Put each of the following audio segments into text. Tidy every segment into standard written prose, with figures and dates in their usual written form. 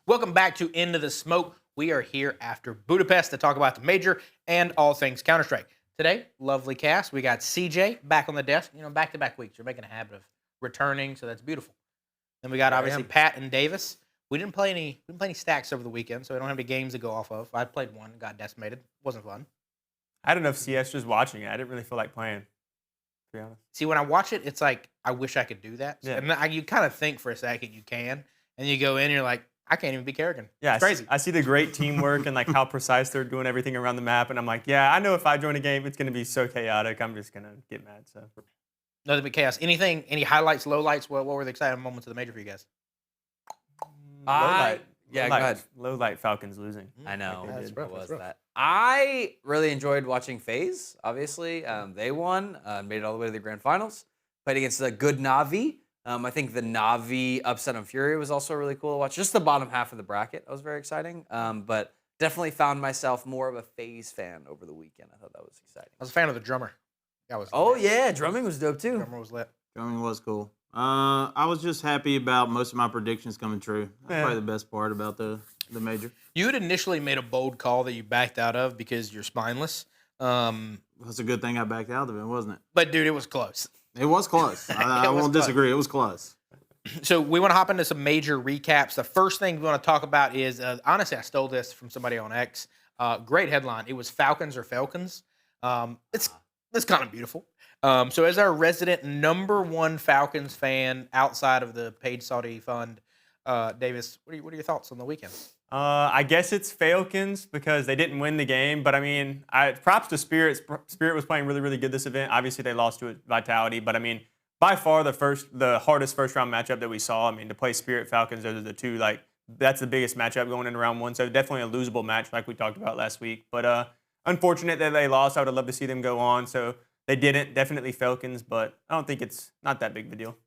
Welcome back to Into the Smoke. We are here after Budapest to talk about the major and all things Counter-Strike. Today, lovely cast. We got CJ back on the desk. Back-to-back weeks. You're making a habit of returning, so that's beautiful. Then we got obviously Pat and Davis. We didn't play any stacks over the weekend, so we don't have any games to go off of. I played one, got decimated. Wasn't fun. I had enough CS just watching it. I didn't really feel like playing, to be honest. See, when I watch it, it's like I wish I could do that. Yeah. And you kind of think for a second you can, and you go in and you're like, I can't even be Karrigan. Yeah, it's crazy. I see the great teamwork and like how precise they're doing everything around the map, and I'm like, yeah, I know if I join a game, it's gonna be so chaotic. I'm just gonna get mad. So Nothing but chaos. Any highlights, lowlights? What were the exciting moments of the major for you guys? Go ahead. Low light Falcons losing. I know. That's rough, It was that's rough. that. I really enjoyed watching Faze, obviously. They won, made it all the way to the grand finals. Played against a good Navi. I think the Navi upset on Furia was also really cool to watch. Just the bottom half of the bracket. That was very exciting. But definitely found myself more of a Faze fan over the weekend. I thought that was exciting. I was a fan of the drummer. That was Yeah, drumming was dope too. drummer was lit. Drumming was cool. I was just happy about most of my predictions coming true. That's probably the best part about the major. You had initially made a bold call that you backed out of because you're spineless. That's a good thing I backed out of it, wasn't it? But dude, it was close. It was close. I was won't close. disagree. It was close. So we want to hop into some major recaps. The first thing we want to talk about is, honestly, I stole this from somebody on X. Great headline. It was Falcons or Failcons. It's kind of beautiful. So as our resident #1 Falcons fan outside of the paid Saudi fund, Davis, what are your thoughts on the weekend? I guess it's Failcons because they didn't win the game, but I mean, props to Spirit. Spirit was playing really, really good this event. Obviously, they lost to Vitality, but I mean, by far the hardest first round matchup that we saw. I mean, to play Spirit Falcons, those are the two. Like, that's the biggest matchup going into round one. So definitely a losable match, like we talked about last week. But unfortunate that they lost. I would have loved to see them go on. So they didn't. Definitely Falcons, but I don't think it's not that big of a deal.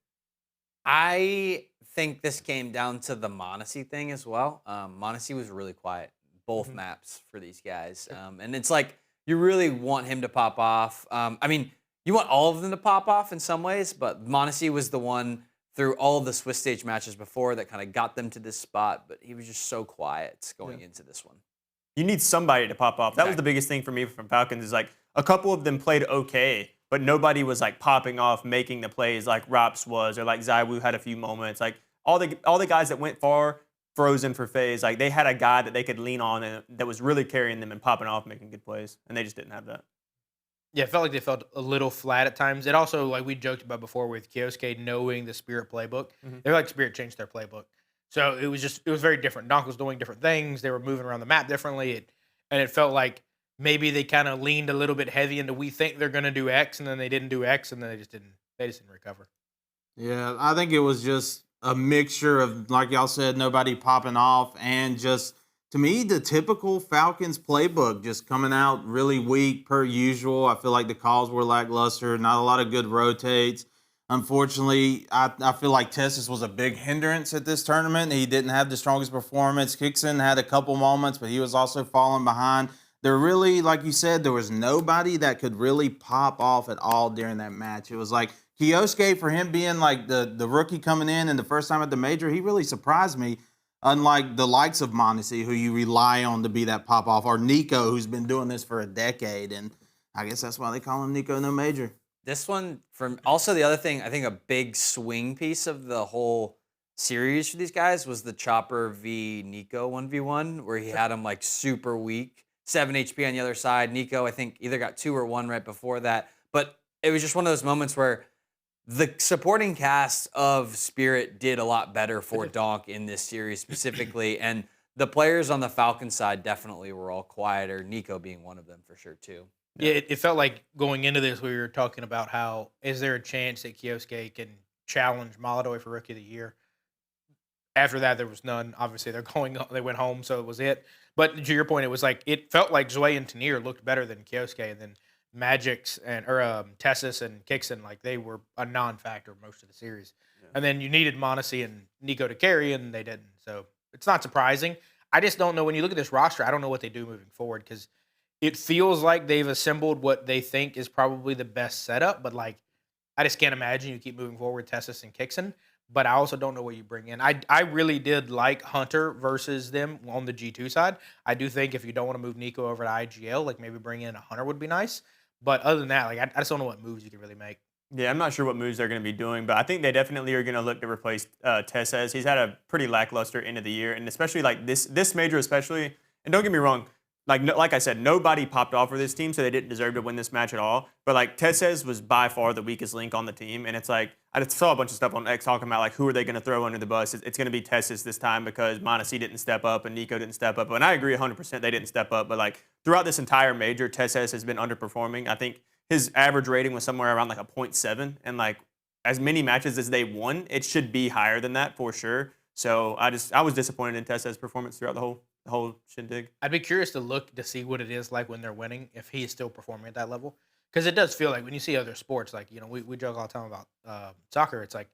I think this came down to the Monacy thing as well. Monacy was really quiet, both maps for these guys. And it's like, you really want him to pop off. I mean, you want all of them to pop off in some ways, but Monacy was the one through all of the Swiss stage matches before that kind of got them to this spot, but he was just so quiet going into this one. You need somebody to pop off. That was the biggest thing for me from Falcons is like a couple of them played okay, but nobody was like popping off, making the plays like Rops was, or like Zywoo had a few moments. Like all the guys that went far frozen for Faze, like they had a guy that they could lean on and that was really carrying them and popping off, making good plays, and they just didn't have that. Yeah, it felt like they felt a little flat at times. It also, like we joked about before with Kioske knowing the Spirit playbook, they're like Spirit changed their playbook. So it was very different. Donk was doing different things. They were moving around the map differently. And it felt like maybe they kind of leaned a little bit heavy into we think they're going to do X, and then they didn't do X, and then they just didn't recover. Yeah, I think it was just a mixture of, like y'all said, nobody popping off, and just, to me, the typical Falcons playbook just coming out really weak per usual. I feel like the calls were lackluster, not a lot of good rotates. Unfortunately, I feel like Tessus was a big hindrance at this tournament. He didn't have the strongest performance. Kickson had a couple moments, but he was also falling behind. There really, like you said, there was nobody that could really pop off at all during that match. It was like Kioske, for him being like the rookie coming in and the first time at the major, he really surprised me. Unlike the likes of Monacy, who you rely on to be that pop off, or Nico, who's been doing this for a decade. And I guess that's why they call him Nico No Major. This one, from also the other thing, I think a big swing piece of the whole series for these guys was the Chopper v Nico 1v1, where he had him like super weak, 7 HP on the other side. Nico, I think, either got 2 or 1 right before that. But it was just one of those moments where the supporting cast of Spirit did a lot better for Donk in this series specifically, and the players on the Falcon side definitely were all quieter, Nico being one of them for sure too. Yeah, it felt like going into this, we were talking about how is there a chance that Kioske can challenge Molodoi for Rookie of the Year? After that, there was none. Obviously, they went home, so it was it. But to your point, it was like it felt like Zwei and Tanier looked better than Kioske, and then Magix and Tessus and Kickson, like they were a non-factor most of the series. Yeah. And then you needed Monacy and Nico to carry, and they didn't. So it's not surprising. I just don't know when you look at this roster. I don't know what they do moving forward because it feels like they've assembled what they think is probably the best setup, but like I just can't imagine you keep moving forward with Tessus and Kickson. but I also don't know what you bring in. I really did like Hunter versus them on the G2 side. I do think if you don't want to move Nico over to IGL, like maybe bring in a Hunter would be nice. But other than that, like I just don't know what moves you can really make. Yeah, I'm not sure what moves they're going to be doing, but I think they definitely are going to look to replace Tessez. He's had a pretty lackluster end of the year, and especially like this major, especially. And don't get me wrong, like I said, nobody popped off for this team, so they didn't deserve to win this match at all. But like Tessez was by far the weakest link on the team, and it's like I just saw a bunch of stuff on X talking about like who are they going to throw under the bus. It's going to be Tessez this time because m0NESY didn't step up and Nico didn't step up, and I agree 100% they didn't step up. But like throughout this entire major, Tessez has been underperforming. I think his average rating was somewhere around like a 0.7, and like as many matches as they won, it should be higher than that for sure. So I was disappointed in Tessez's performance throughout the whole shindig. I'd be curious to look to see what it is like when they're winning, if he is still performing at that level. Because it does feel like when you see other sports, like, we joke all the time about soccer. It's like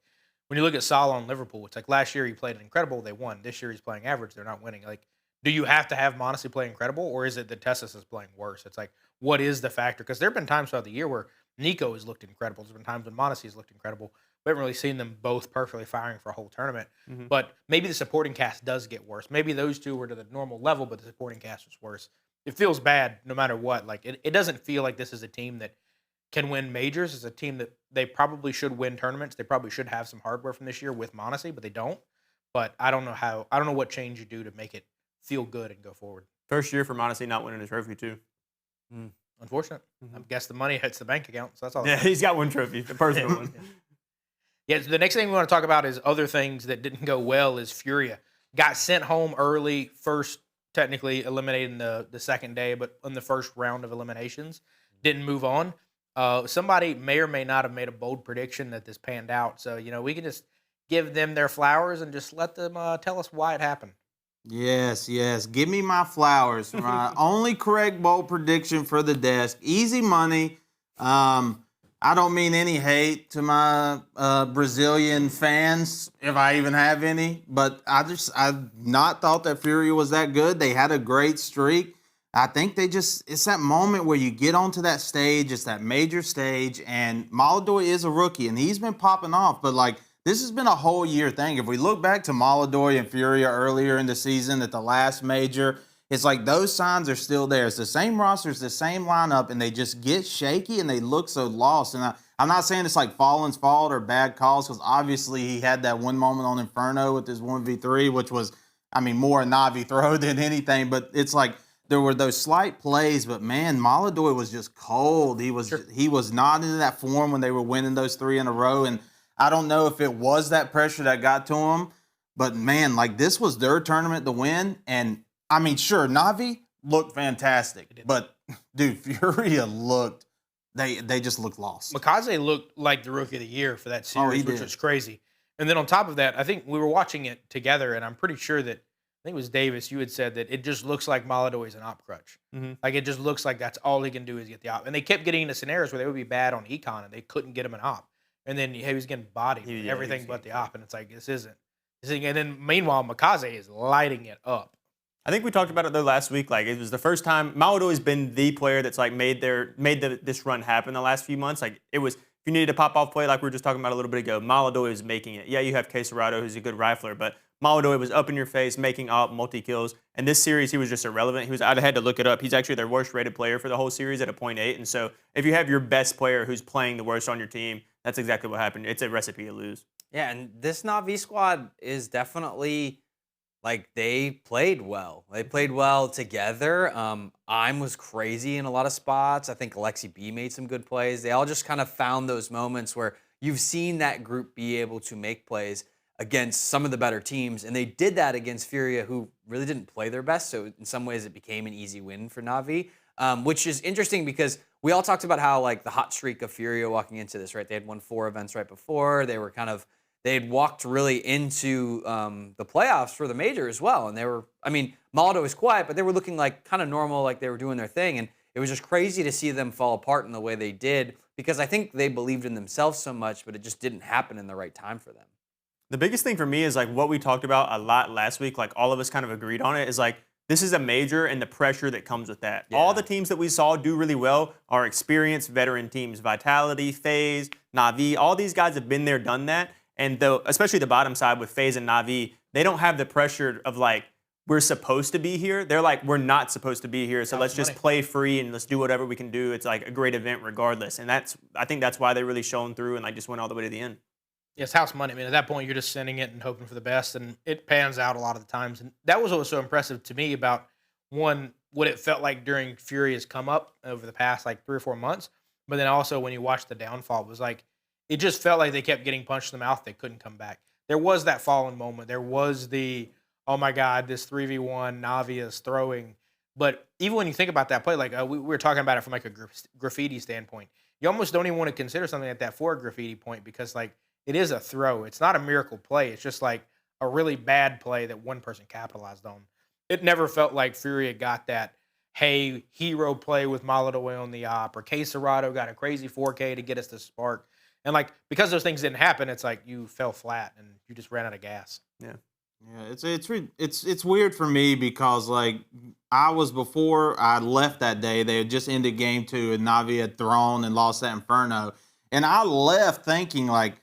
when you look at Salah on Liverpool, it's like last year he played incredible, they won. This year he's playing average, they're not winning. Like, do you have to have m0NESY play incredible, or is it that Tessus is playing worse? It's like, what is the factor? Because there have been times throughout the year where Nico has looked incredible. There's been times when m0NESY has looked incredible. We haven't really seen them both perfectly firing for a whole tournament. Mm-hmm. But maybe the supporting cast does get worse. Maybe those two were to the normal level, but the supporting cast was worse. It feels bad no matter what. Like, it doesn't feel like this is a team that can win majors. It's a team that they probably should win tournaments. They probably should have some hardware from this year with m0NESY, but they don't. But I don't know what change you do to make it feel good and go forward. First year for m0NESY not winning a trophy too. Unfortunate. I guess the money hits the bank account, so that's all. Yeah, he's got one trophy, the personal one. Yeah, so the next thing we want to talk about is other things that didn't go well. Is Furia got sent home early, first technically eliminated in the second day, but in the first round of eliminations, didn't move on. Somebody may or may not have made a bold prediction that this panned out. So, we can just give them their flowers and just let them tell us why it happened. Yes. Give me my flowers. My only correct bold prediction for the desk. Easy money. I don't mean any hate to my Brazilian fans, if I even have any, but I've not thought that Furia was that good. They had a great streak. I think it's that moment where you get onto that stage, it's that major stage, and Maladoy is a rookie, and he's been popping off, but like, this has been a whole year thing. If we look back to Maladoy and Furia earlier in the season at the last major, it's like those signs are still there. It's the same roster, it's the same lineup, and they just get shaky and they look so lost. And I'm not saying it's like Fallen's fault or bad calls, because obviously he had that one moment on Inferno with his 1v3, which was, more a Navi throw than anything. But it's like there were those slight plays, but man, Maladoy was just cold. He was not into that form when they were winning those 3 in a row. And I don't know if it was that pressure that got to him, but man, like this was their tournament to win. And sure, Navi looked fantastic, but dude, Furia looked, they just looked lost. Makaze looked like the rookie of the year for that series, which was crazy. And then on top of that, I think we were watching it together, and I'm pretty sure that, I think it was Davis, you had said that it just looks like Maladoy is an op crutch. Mm-hmm. Like, it just looks like that's all he can do is get the op. And they kept getting into scenarios where they would be bad on econ, and they couldn't get him an op. And then he was getting bodied with everything but the op, and it's like, this isn't. And then meanwhile, Makaze is lighting it up. I think we talked about it though last week. Like, it was the first time Maladoy has been the player that's like made this run happen the last few months. Like, it was, if you needed a pop-off play, like we were just talking about a little bit ago, Maladoy was making it. Yeah, you have Queserado, who's a good rifler, but Maladoy was up in your face, making op multi-kills. And this series, he was just irrelevant. I had to look it up. He's actually their worst-rated player for the whole series at a 0.8. And so if you have your best player who's playing the worst on your team, that's exactly what happened. It's a recipe to lose. Yeah, and this Navi squad is definitely, like, they played well. They played well together. I'm was crazy in a lot of spots. I think Alexi B made some good plays. They all just kind of found those moments where you've seen that group be able to make plays against some of the better teams, and they did that against Furia, who really didn't play their best, so in some ways it became an easy win for Navi, which is interesting because we all talked about how, like, the hot streak of Furia walking into this, right? They had won 4 events right before. They had walked really into the playoffs for the major as well, and they were, Maladoy was quiet, but they were looking like kind of normal, like they were doing their thing, and it was just crazy to see them fall apart in the way they did, because I think they believed in themselves so much, but it just didn't happen in the right time for them. The biggest thing for me is like what we talked about a lot last week, like all of us kind of agreed on it, is like this is a major and the pressure that comes with that. Yeah. All the teams that we saw do really well are experienced veteran teams. Vitality, Faze, Navi, all these guys have been there, done that. And especially the bottom side with Faze and Navi, they don't have the pressure of like, we're supposed to be here. They're like, we're not supposed to be here, so let's just play free and let's do whatever we can do. It's like a great event regardless. And I think that's why they really shone through and like just went all the way to the end. Yeah, it's house money. I mean, at that point, you're just sending it and hoping for the best, and it pans out a lot of the times. And that was what was so impressive to me about, one, what it felt like during Furia's come up over the past like 3 or 4 months. But then also when you watch the downfall, it was like, it just felt like they kept getting punched in the mouth. They couldn't come back. There was that fallen moment. There was the, oh my God, this 3v1 Navi is throwing. But even when you think about that play, like we were talking about it from like a graffiti standpoint, you almost don't even want to consider something like that for a graffiti point, because like it is a throw. It's not a miracle play. It's just like a really bad play that one person capitalized on. It never felt like Furia got that, hey, hero play with Molotov on the op, or K Serrato got a crazy 4K to get us to spark. And like, because those things didn't happen, it's like you fell flat and you just ran out of gas. Yeah. Yeah, it's weird for me because like before I left that day, they had just ended game 2 and Navi had thrown and lost that Inferno, and I left thinking like,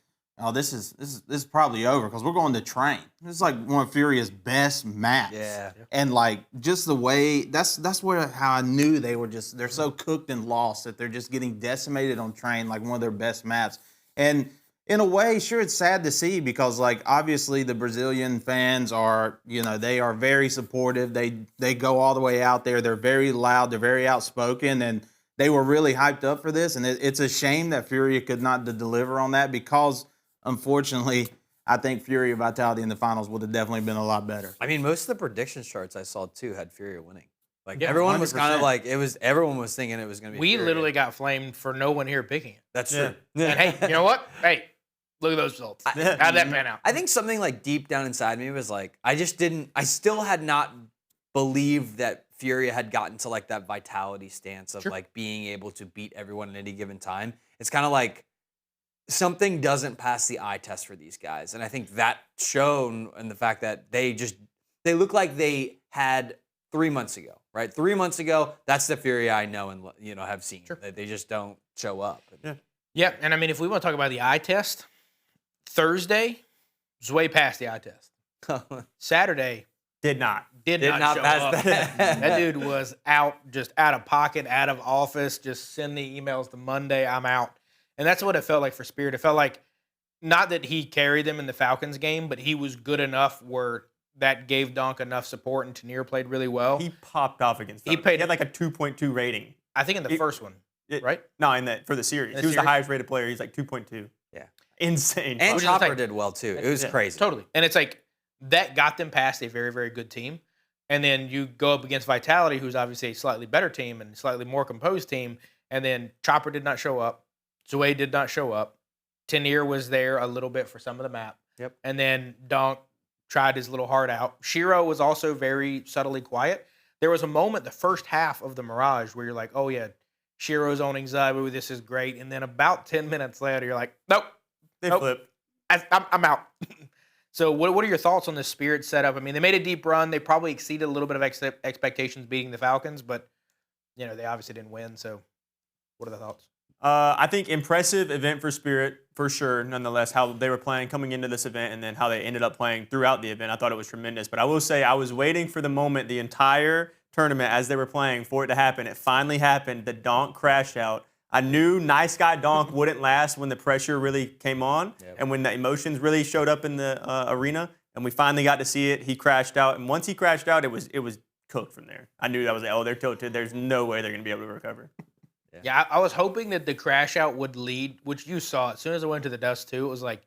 oh, this is probably over because we're going to train. This is like one of Furia's best maps. Yeah. And like just the way that's where how I knew they're so cooked and lost that they're just getting decimated on train, like one of their best maps. And in a way, sure, it's sad to see because, like, obviously the Brazilian fans are, they are very supportive. They go all the way out there. They're very loud. They're very outspoken, and they were really hyped up for this. And it's a shame that Furia could not deliver on that because, unfortunately, I think Furia Vitality in the finals would have definitely been a lot better. I mean, most of the prediction charts I saw too had Furia winning. Like Yeah, everyone was kind of 100%. like everyone was thinking it was going to be. We Furia. literally got flamed for no one here picking it. That's true. And hey, you know what? Hey, look at those results. How'd that pan out? I think something like deep down inside me was like, I still had not believed that Furia had gotten to like that vitality stance of like being able to beat everyone at any given time. It's kind of like something doesn't pass the eye test for these guys. And I think that shown in the fact that they look like they had 3 months ago, right? 3 months ago, that's the Furia I know and have seen. Sure. They just don't show up. Yeah, and I mean, if we want to talk about the eye test, Thursday, Zywoo passed the eye test. Saturday, Did not did not show pass up. That dude was just out of pocket, out of office, just send the emails to Monday, I'm out. And that's what it felt like for Spirit. It felt like, not that he carried them in the Falcons game, but he was good enough where that gave Donk enough support, and Tanier played really well. He popped off against them. He He had like a 2.2 rating. I think in the first one, right? No, for the series. The He was the series? highest rated player. He's like 2.2. Yeah. Insane. And was just Chopper like- did well too. It was Yeah. crazy. Totally. And it's like, that got them past a very, very good team. And then you go up against Vitality, who's obviously a slightly better team and slightly more composed team. And then Chopper did not show up. Zywoo did not show up. Tanier was there a little bit for some of the map. Yep. And then Donk tried his little heart out. Shiro was also very subtly quiet. There was a moment the first half of the Mirage where you're like, oh yeah, Shiro's owning Zywoo, this is great. And then about 10 minutes later, you're like, nope, They Nope. flipped. I'm out. So what are your thoughts on the Spirit setup? I mean, they made a deep run. They probably exceeded a little bit of expectations beating the Falcons, but they obviously didn't win. So what are the thoughts? I think impressive event for Spirit, for sure, nonetheless, how they were playing coming into this event and then how they ended up playing throughout the event. I thought it was tremendous. But I will say I was waiting for the moment the entire tournament as they were playing for it to happen. It finally happened. The Donk crashed out. I knew nice guy Donk wouldn't last when the pressure really came on and when the emotions really showed up in the arena. And we finally got to see it. He crashed out. And once he crashed out, it was cooked from there. I knew that was like, oh, they're tilted. There's no way they're going to be able to recover. Yeah, I was hoping that the crash out would lead, which you saw as soon as I went to the Dust 2. It was like,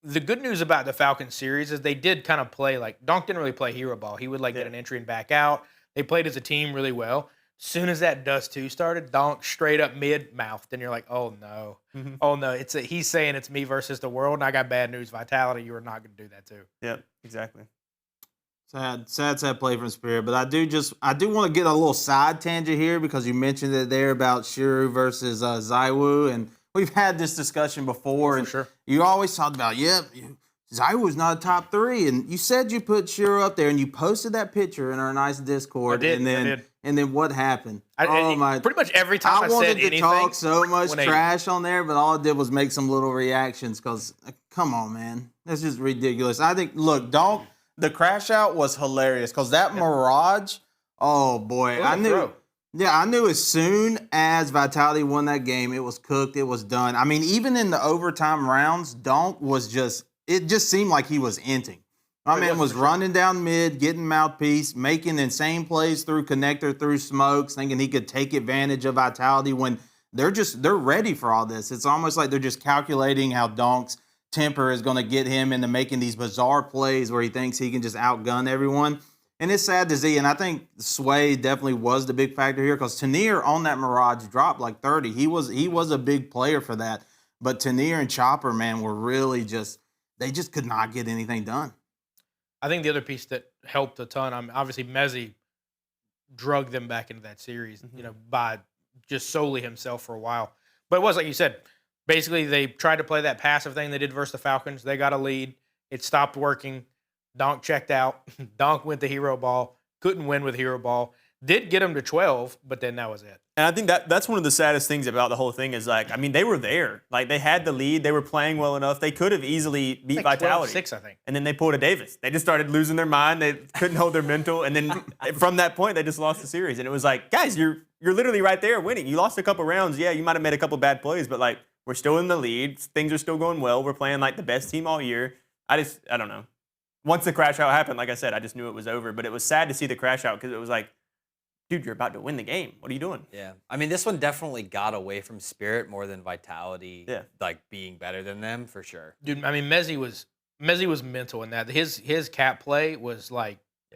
the good news about the Falcons series is they did kind of play like, Donk didn't really play hero ball. He would get an entry and back out. They played as a team really well. As soon as that Dust 2 started, Donk straight up mid-mouthed. And you're like, oh no. Mm-hmm. Oh no. He's saying it's me versus the world, and I got bad news. Vitality, you are not going to do that too. Yeah, exactly. Sad play from Spirit, but I do want to get a little side tangent here because you mentioned it there about Shiro versus Zywoo, and we've had this discussion before. For and sure. You always talked about, Zywoo's not a top 3, and you said you put Shiro up there, and you posted that picture in our nice Discord. I did, and then I did. And then what happened? Pretty much every time I wanted said to anything. talk so much when they- trash on there, but all I did was make some little reactions because come on, man. That's just ridiculous. I think, look, Donk, the crash out was hilarious because that Mirage, oh boy, I knew. Throw. Yeah, I knew as soon as Vitality won that game, it was cooked, it was done. I mean, even in the overtime rounds, Donk was it just seemed like he was inting. My man was running down mid, getting mouthpiece, making insane plays through connector, through smokes, thinking he could take advantage of Vitality when they're ready for all this. It's almost like they're just calculating how Donk's temper is going to get him into making these bizarre plays where he thinks he can just outgun everyone. And it's sad to see, and I think Sway definitely was the big factor here because Tanir on that Mirage dropped like 30. He was a big player for that. But Tanir and Chopper, man, were really they just could not get anything done. I think the other piece that helped a ton, obviously Mezzi drug them back into that series, by just solely himself for a while. But it was like you said, basically they tried to play that passive thing they did versus the Falcons. They got a lead. It stopped working. Donk checked out. Donk went the hero ball. Couldn't win with hero ball. Did get him to 12, but then that was it. And I think that's one of the saddest things about the whole thing is they were there. Like they had the lead. They were playing well enough. They could have easily beat Vitality. 12-6, I think. And then they pulled a Davis. They just started losing their mind. They couldn't hold their mental. And then from that point, they just lost the series. And it was like, guys, you're literally right there winning. You lost a couple rounds. Yeah, you might have made a couple bad plays, but we're still in the lead. Things are still going well. We're playing the best team all year. I don't know. Once the crash out happened, like I said, I just knew it was over. But it was sad to see the crash out because it was like, dude, you're about to win the game. What are you doing? Yeah. I mean, this one definitely got away from Spirit more than Vitality, being better than them for sure. Dude, I mean, Mezzi was mental in that. His cap play was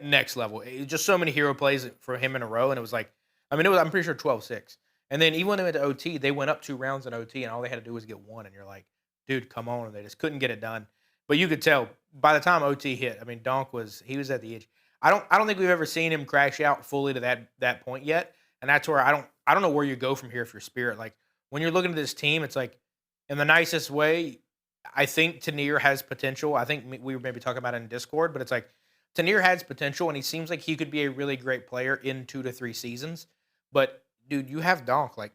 next level. Just so many hero plays for him in a row, and it was I'm pretty sure 12-6. And then even when they went to OT, they went up 2 rounds in OT, and all they had to do was get one, and you're like, dude, come on. And they just couldn't get it done. But you could tell by the time OT hit, I mean, Donk was at the edge. I don't think we've ever seen him crash out fully to that point yet. And that's where I don't know where you go from here if you're Spirit. Like when you're looking at this team, it's like in the nicest way, I think Tanir has potential. I think we were maybe talking about it in Discord, but it's like Tanir has potential and he seems like he could be a really great player in 2 to 3 seasons. But dude, you have Donk. Like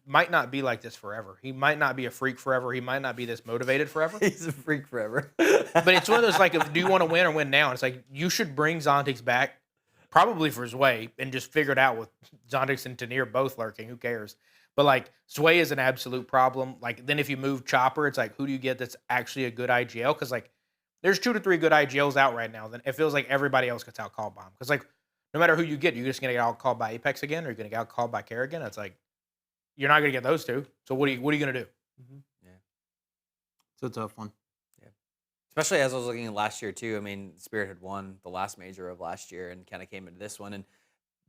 might not be like this forever. He might not be a freak forever. He might not be this motivated forever. He's a freak forever. But it's one of those do you want to win or win now? And it's like you should bring Zontix back, probably for Zway, and just figure it out with Zontix and Tanir both lurking. Who cares? But Zway is an absolute problem. Then if you move Chopper, it's who do you get that's actually a good IGL? Because there's 2 to 3 good IGLs out right now. Then it feels like everybody else gets out called by him. Because no matter who you get, you're just going to get out called by Apex again, or you're going to get out called by Karrigan. It's you're not going to get those 2. So what are you going to do? Mm-hmm. Yeah, it's a tough one. Yeah, especially as I was looking at last year too. I mean, Spirit had won the last major of last year and kind of came into this one, and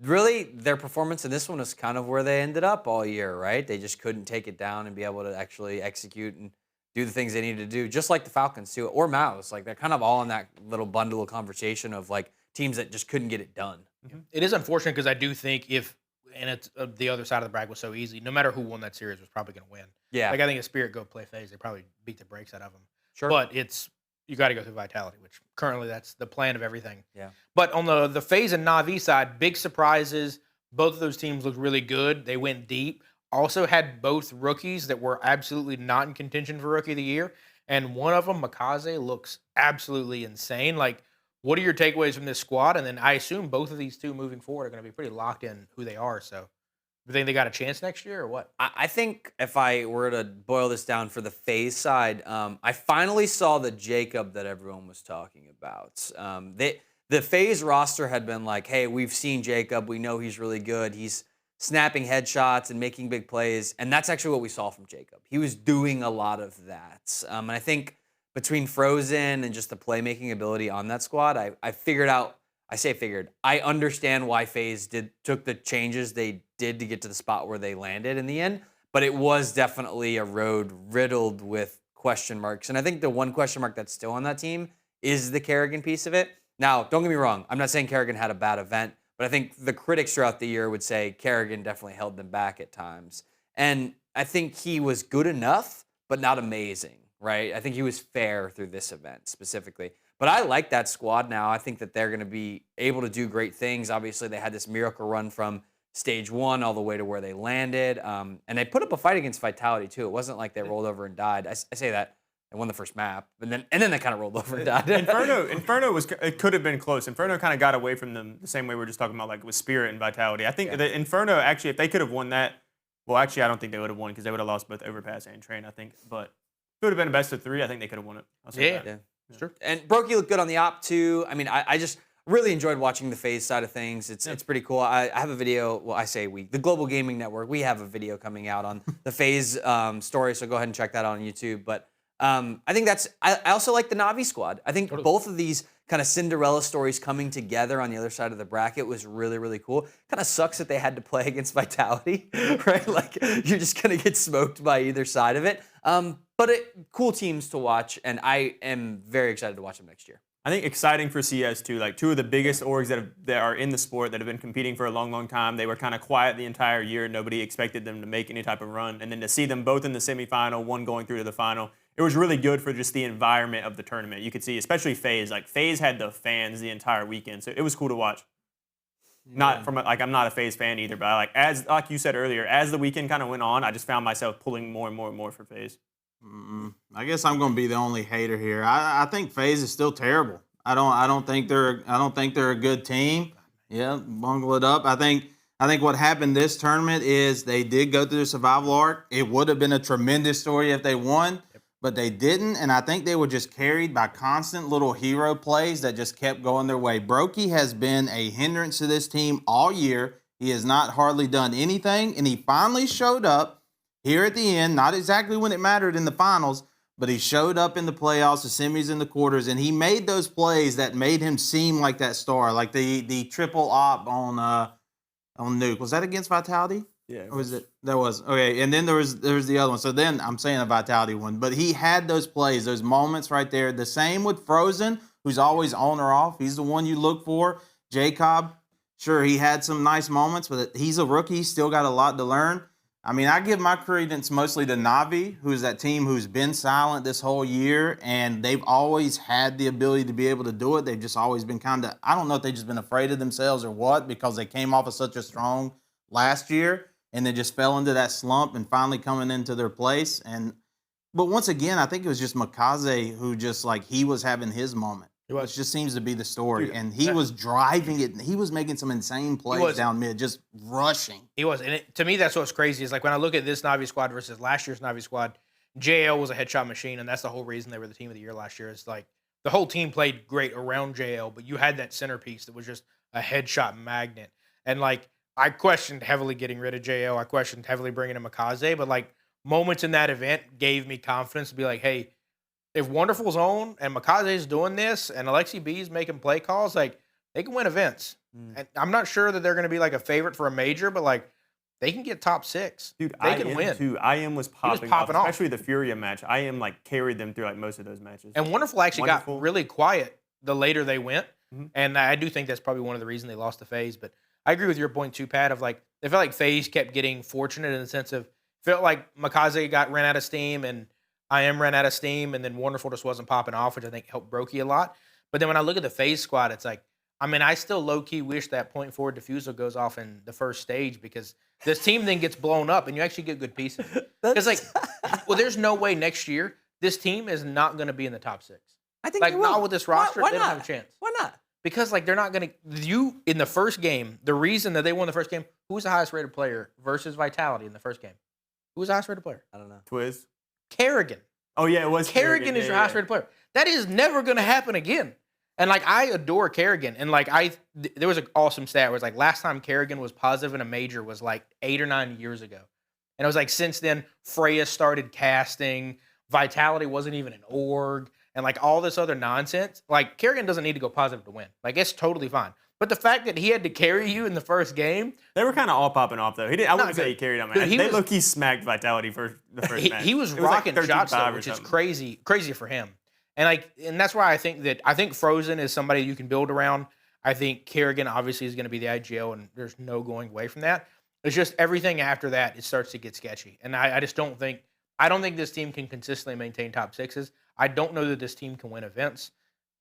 really their performance in this one is kind of where they ended up all year, right? They just couldn't take it down and be able to actually execute and do the things they needed to do, just like the Falcons too, or Mouse. They're kind of all in that little bundle of conversation of teams that just couldn't get it done. Mm-hmm. It is unfortunate because I do think it's the other side of the brag was so easy. No matter who won that series was probably going to win. Yeah. I think if Spirit go play Faze, they probably beat the brakes out of them. Sure. But you got to go through Vitality, which currently that's the plan of everything. Yeah. But on the Faze and Navi side, big surprises. Both of those teams looked really good. They went deep. Also had both rookies that were absolutely not in contention for Rookie of the Year. And one of them, Makaze, looks absolutely insane. What are your takeaways from this squad? And then I assume both of these 2 moving forward are going to be pretty locked in who they are. So you think they got a chance next year or what? I think if I were to boil this down for the Faze side, I finally saw the Jacob that everyone was talking about. The Faze roster had been hey, we've seen Jacob. We know he's really good. He's snapping headshots and making big plays. And that's actually what we saw from Jacob. He was doing a lot of that. And I think between Frozen and just the playmaking ability on that squad, I figured out, I understand why Faze took the changes they did to get to the spot where they landed in the end, but it was definitely a road riddled with question marks. And I think the one question mark that's still on that team is the Karrigan piece of it. Now, don't get me wrong, I'm not saying Karrigan had a bad event, but I think the critics throughout the year would say Karrigan definitely held them back at times. And I think he was good enough, but not amazing. Right? I think he was fair through this event specifically. But I like that squad now. I think that they're going to be able to do great things. Obviously, they had this miracle run from stage 1 all the way to where they landed. And they put up a fight against Vitality, too. It wasn't like they rolled over and died. I say that. They won the first map, and then they kind of rolled over and died. Inferno it could have been close. Inferno kind of got away from them the same way we were just talking about, like with Spirit and Vitality. I think that Inferno actually, if they could have won that, well, actually, I don't think they would have won because they would have lost both Overpass and Train, I think. But it would have been a best of 3. I think they could have won it. I'll say that. Yeah. Sure. And Brokey looked good on the op too. I mean, I just really enjoyed watching the Faze side of things. It's pretty cool. I have a video. Well, I say we, the Global Gaming Network. We have a video coming out on the Faze story. So go ahead and check that out on YouTube. But I think I also like the Navi squad. I think both of these kind of Cinderella stories coming together on the other side of the bracket was really, really cool. Kind of sucks that they had to play against Vitality, right? Like you're just gonna get smoked by either side of it. But cool teams to watch, and I am very excited to watch them next year. I think exciting for CS2, like 2 of the biggest orgs that are in the sport that have been competing for a long, long time. They were kind of quiet the entire year. Nobody expected them to make any type of run. And then to see them both in the semifinal, one going through to the final, it was really good for just the environment of the tournament. You could see, especially Faze. Like Faze had the fans the entire weekend, so it was cool to watch. Not from I'm not a Faze fan either, but like you said earlier, as the weekend kind of went on, I just found myself pulling more and more and more for Faze. I guess I'm going to be the only hater here. I think FaZe is still terrible. I don't think they're a good team. Yeah, bungle it up. I think what happened this tournament is they did go through the survival arc. It would have been a tremendous story if they won, but they didn't. And I think they were just carried by constant little hero plays that just kept going their way. Brokey has been a hindrance to this team all year. He has not hardly done anything, and he finally showed up here at the end, not exactly when it mattered in the finals, but he showed up in the playoffs, the semis, and the quarters, and he made those plays that made him seem like that star, like the triple op on Nuke. Was that against Vitality? Yeah. Or was it? That was. Okay, and then there was the other one. So then I'm saying a Vitality one, but he had those plays, those moments right there. The same with Frozen, who's always on or off. He's the one you look for. Jacob, sure, he had some nice moments, but he's a rookie. He's still got a lot to learn. I mean, I give my credence mostly to Navi, who's that team who's been silent this whole year, and they've always had the ability to be able to do it. They've just always been I don't know if they've just been afraid of themselves or what, because they came off of such a strong last year, and they just fell into that slump and finally coming into their place. But once again, I think it was just Makaze who just, like, he was having his moment. Which just seems to be the story. Dude, and he was driving it. He was making some insane plays down mid, just rushing. He was. And to me, that's what's crazy is, like, when I look at this Navi squad versus last year's Navi squad, JL was a headshot machine, and that's the whole reason they were the team of the year last year. Is like the whole team played great around JL, but you had that centerpiece that was just a headshot magnet. And, like, I questioned heavily getting rid of JL. I questioned heavily bringing in Makaze, but, like, moments in that event gave me confidence to be like, hey, if Wonderful's on and Makaze's doing this and Alexi B's making play calls, like, they can win events. And I'm not sure that they're going to be like a favorite for a major, but, like, they can get top 6. Dude, they can win. Too. IM was popping off, especially the Furia match. IM, like, carried them through, like, most of those matches. And Wonderful actually got really quiet the later they went. And I do think that's probably one of the reasons they lost the Faze. But I agree with your point too, Pat, of, like, they felt like Faze kept getting fortunate in the sense of felt like Makaze ran out of steam and IM ran out of steam, and then Wonderful just wasn't popping off, which I think helped Brokey a lot. But then when I look at the Faze squad, it's like, I mean, I still low-key wish that point forward diffusal goes off in the first stage, because this team then gets blown up and you actually get good pieces. Because, like, well, there's no way next year this team is not going to be in the top 6. I think like, not with this roster, why they not? don't have a chance. Why not? Because, like, they're not going to – in the first game, the reason that they won the first game, who was the highest-rated player versus Vitality in the first game? Who was the highest-rated player? I don't know. Twiz. Karrigan. Oh, yeah, it was Karrigan is your highest-rated player. That is never going to happen again. And, like, I adore Karrigan. And, like, there was an awesome stat where it's like last time Karrigan was positive in a major was, like, 8 or 9 years ago. And it was like since then, Freya started casting. Vitality wasn't even an org. And, like, all this other nonsense. Like, Karrigan doesn't need to go positive to win. Like, it's totally fine. But the fact that he had to carry you in the first game. They were kind of all popping off, though. I wouldn't say he carried them. They low-key smacked Vitality for the first match. He was rocking like shots, though, which is crazy for him. And that's why I think Frozen is somebody you can build around. I think Karrigan obviously is going to be the IGL, and there's no going away from that. It's just everything after that, it starts to get sketchy. And I just don't think this team can consistently maintain top 6s. I don't know that this team can win events,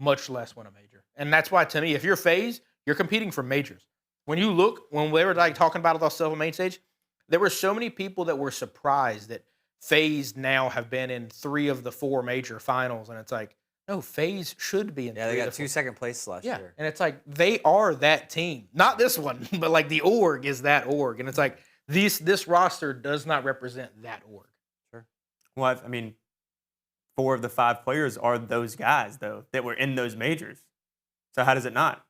much less win a major. And that's why, to me, if you're FaZe, you're competing for majors. When they were, like, talking about it on the main stage, there were so many people that were surprised that Faze now have been in 3 of the 4 major finals, and it's like, no, Faze should be in. Yeah, 3 they of got the 2 4. second place last Yeah, year. and it's like they are that team, not this one, but like the org is that org, and it's like this roster does not represent that org. Well, I mean, 4 of the 5 players are those guys though that were in those majors. So how does it not?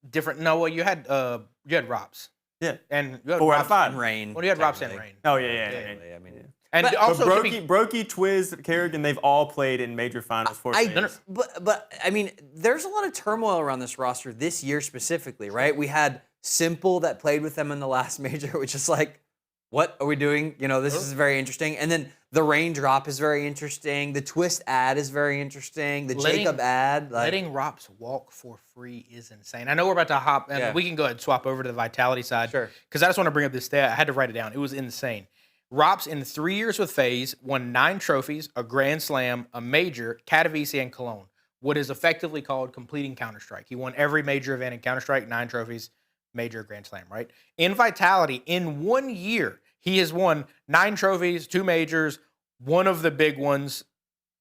Different. No, well, you had Rops. Yeah. And you had 4 out Rops of 5. And Rain. Well, you had Rops and technically. Rain. Oh yeah. Technically, I mean, And But- also, but to be- Brokey, Twiz, Karrigan, they've all played in major finals for FaZe. But I mean, there's a lot of turmoil around this roster this year specifically, right? We had S1mple that played with them in the last major, which is like, what are we doing? You know, this is very interesting. And then the Rain drop is very interesting. The Twist ad is very interesting. The Jacob ad, like, letting Rops walk for free is insane. I know we're about to hop, and Yeah. we can go ahead and swap over to the Vitality side. Sure. Because I just want to bring up this stat. I had to write it down. It was insane. Rops in 3 years with FaZe won 9 trophies, a Grand Slam, a major, Katowice, and Cologne. What is effectively called completing Counter-Strike. He won every major event in Counter-Strike, 9 trophies, major, Grand Slam, right? In Vitality, in 1 year, he has won 9 trophies, 2 majors, one of the big ones.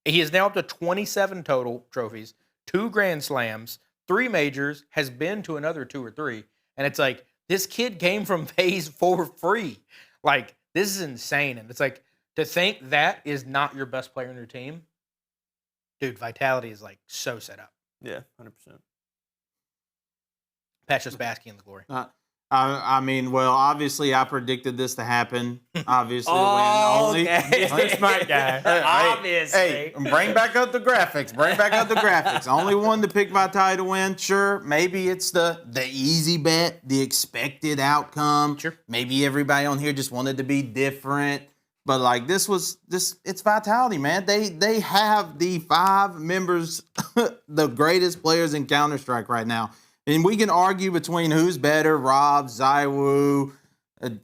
He is now up to 27 total trophies, 2 Grand Slams, 3 majors, has been to another 2 or 3. And it's like, this kid came from FaZe for free. Like, this is insane. And it's like, to think that is not your best player in your team, dude, Vitality is like so set up. Yeah, 100%. Pat's just basking in the glory. I mean, well, obviously, I predicted this to happen. Obviously, Oh, when only. okay. You're a smart guy. Obviously. Hey, bring back up the graphics. Bring back up the graphics. Only one to pick Vitality to win. Sure, maybe it's the easy bet, the expected outcome. Sure. Maybe everybody on here just wanted to be different. But like it's Vitality, man. They have the 5 members, the greatest players in Counter-Strike right now. And we can argue between who's better, Rob, Zywoo,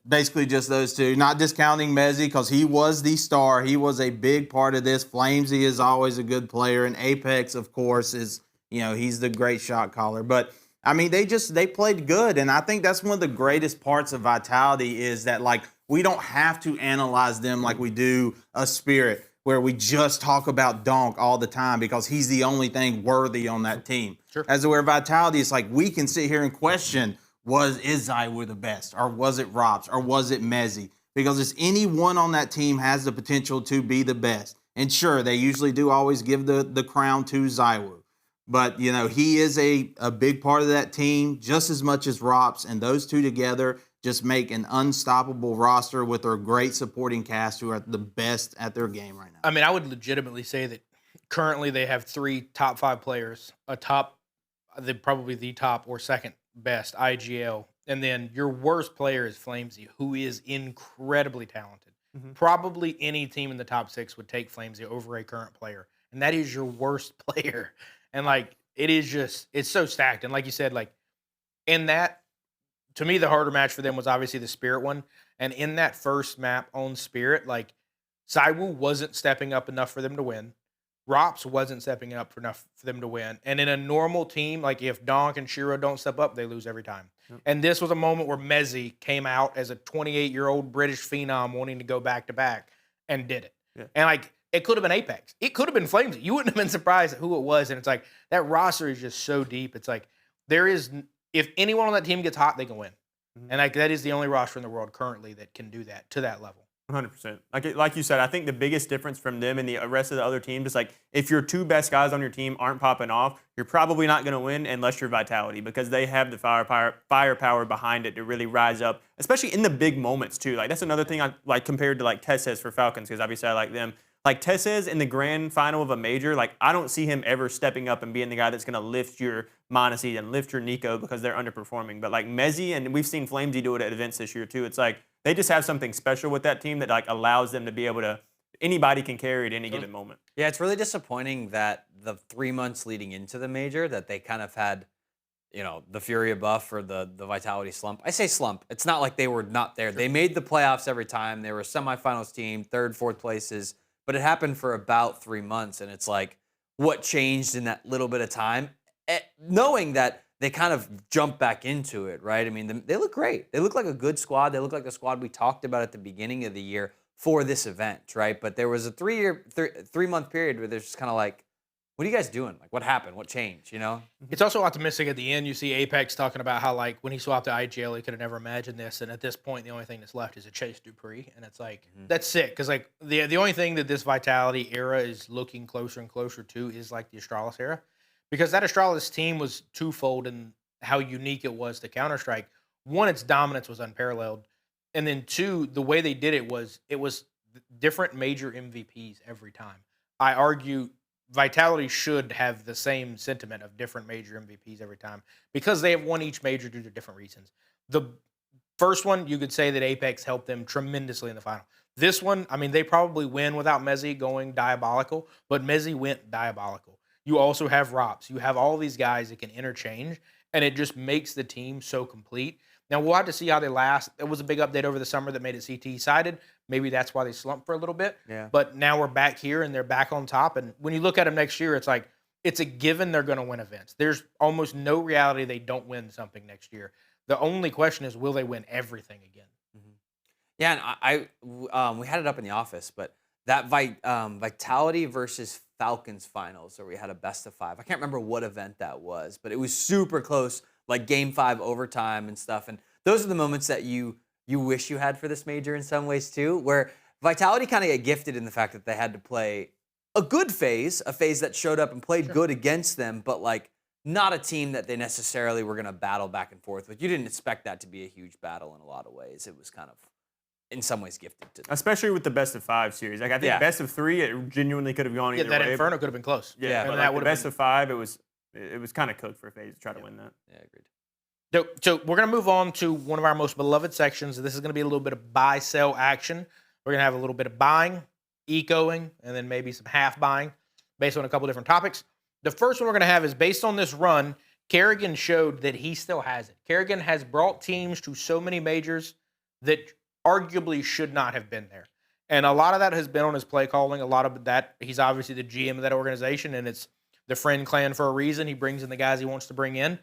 basically just those 2. Not discounting Mezzy because he was the star. He was a big part of this. Flamesy is always a good player. And Apex, of course, is, he's the great shot caller. But, I mean, they played good. And I think that's one of the greatest parts of Vitality is that, like, we don't have to analyze them like we do a Spirit, where we just talk about Donk all the time because he's the only thing worthy on that team. Sure. As where Vitality, it's like we can sit here and question, is Zywoo the best? Or was it Rops? Or was it Mezzy? Because it's any one on that team has the potential to be the best. And sure, they usually do always give the crown to Zywoo. But, he is a big part of that team just as much as Rops. And those 2 together just make an unstoppable roster with their great supporting cast who are the best at their game right now. I mean, I would legitimately say that currently they have 3 top 5 players, probably the top or second best IGL, and then your worst player is Flamesy, who is incredibly talented. Mm-hmm. Probably any team in the top 6 would take Flamesy over a current player, and that is your worst player. And like, it's so stacked. And like you said, like in that, to me, the harder match for them was obviously the Spirit one. And in that first map on Spirit, like, Zywoo wasn't stepping up enough for them to win. Rops wasn't stepping up enough for them to win. And in a normal team, like if Donk and Shiro don't step up, they lose every time. Yep. And this was a moment where Mezzy came out as a 28-year-old British phenom wanting to go back-to-back and did it. Yeah. And like, it could have been Apex. It could have been Flamesy. You wouldn't have been surprised at who it was. And it's like, that roster is just so deep. It's like, if anyone on that team gets hot, they can win. Mm-hmm. And like, that is the only roster in the world currently that can do that to that level. 100%. Like you said, I think the biggest difference from them and the rest of the other teams is like, if your 2 best guys on your team aren't popping off, you're probably not going to win unless you're Vitality, because they have the firepower behind it to really rise up, especially in the big moments too. Like, that's another thing I like compared to like Tessez for Falcons, because obviously I like them. Like Tessez in the grand final of a major, like I don't see him ever stepping up and being the guy that's going to lift your Monacy and lift your Nico because they're underperforming. But like Mezzy, and we've seen Flamesy do it at events this year too. It's like they just have something special with that team that like allows them to be able to, anybody can carry at any given moment. Yeah, it's really disappointing that the 3 months leading into the major that they kind of had, the Furia buff or the Vitality slump. I say slump. It's not like they were not there. Sure. They made the playoffs every time. They were a semifinals team, 3rd, 4th places. But it happened for about 3 months, and it's like, what changed in that little bit of time? Knowing that they kind of jumped back into it, right? I mean, they look great. They look like a good squad. They look like the squad we talked about at the beginning of the year. for this event, right? But there was a 3-month period where there's just kind of like, what are you guys doing? Like, what happened? What changed? You know? It's also optimistic at the end. You see Apex talking about how, like, when he swapped to IGL, he could have never imagined this. And at this point, the only thing that's left is a Chase Dupree. And it's like, that's sick. Because, like, the only thing that this Vitality era is looking closer and closer to is, like, the Astralis era. Because that Astralis team was twofold in how unique it was to Counter-Strike. One, its dominance was unparalleled. And then two, the way they did it was different major MVPs every time. I argue Vitality should have the same sentiment of different major MVPs every time because they have won each major due to different reasons. The first one, you could say that Apex helped them tremendously in the final. This one, I mean, they probably win without Mezzi going diabolical, but Mezzi went diabolical. You also have Rops. You have all these guys that can interchange, and it just makes the team so complete. Now, we'll have to see how they last. It was a big update over the summer that made it CT-sided. Maybe that's why they slumped for a little bit. Yeah. But now we're back here, and they're back on top. And when you look at them next year, it's like it's a given they're going to win events. There's almost no reality they don't win something next year. The only question is, will they win everything again? Yeah, and we had it up in the office, but that Vitality versus Falcons finals, where we had a best of 5. I can't remember what event that was, but it was super close, like Game 5 overtime and stuff. And those are the moments that you wish you had for this major in some ways too, where Vitality kind of get gifted in the fact that they had to play a good Faze, a Faze that showed up and played good against them, but like not a team that they necessarily were going to battle back and forth with. You didn't expect that to be a huge battle in a lot of ways. It was kind of, in some ways, gifted to them. Especially with the best of 5 series. Like I think best of 3, it genuinely could have gone either that way. Inferno could have been close. Yeah, and but that like would the best of 5, it was kind of cooked for Faze to try to win that. Yeah, agreed. So we're going to move on to one of our most beloved sections. This is going to be a little bit of buy-sell action. We're going to have a little bit of buying, ecoing, and then maybe some half buying based on a couple different topics. The first one we're going to have is based on this run, Karrigan showed that he still has it. Karrigan has brought teams to so many majors that arguably should not have been there. And a lot of that has been on his play calling. A lot of that, he's obviously the GM of that organization, and it's the friend clan for a reason. He brings in the guys he wants to bring in.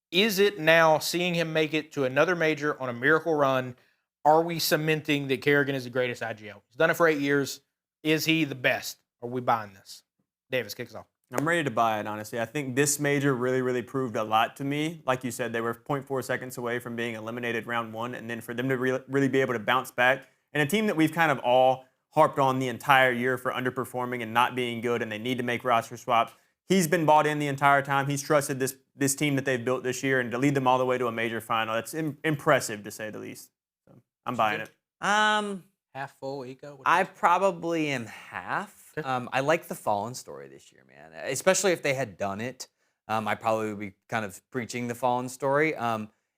Is it now, seeing him make it to another major on a miracle run, are we cementing that Karrigan is the greatest IGL? He's done it for 8 years. Is he the best? Are we buying this? Davis, kick us off. I'm ready to buy it, honestly. I think this major really, really proved a lot to me. Like you said, they were 0.4 seconds away from being eliminated round 1, and then for them to really be able to bounce back. And a team that we've kind of all harped on the entire year for underperforming and not being good, and they need to make roster swaps. He's been bought in the entire time. He's trusted this team that they've built this year, and to lead them all the way to a major final, that's impressive to say the least. So I'm buying it. Half full eco? I probably am half. I like the Fallen story this year, man. Especially if they had done it, I probably would be kind of preaching the Fallen story.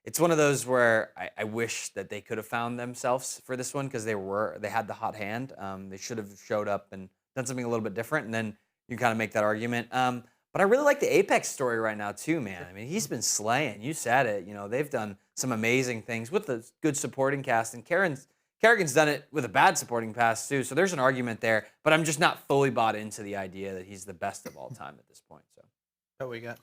It's one of those where I wish that they could have found themselves for this one because they had the hot hand. They should have showed up and done something a little bit different, and then you kind of make that argument. But I really like the Apex story right now too, man. I mean, he's been slaying. You said it. You know, they've done some amazing things with the good supporting cast, and Karrigan's done it with a bad supporting cast too. So there's an argument there, but I'm just not fully bought into the idea that he's the best of all time at this point. So, what we got?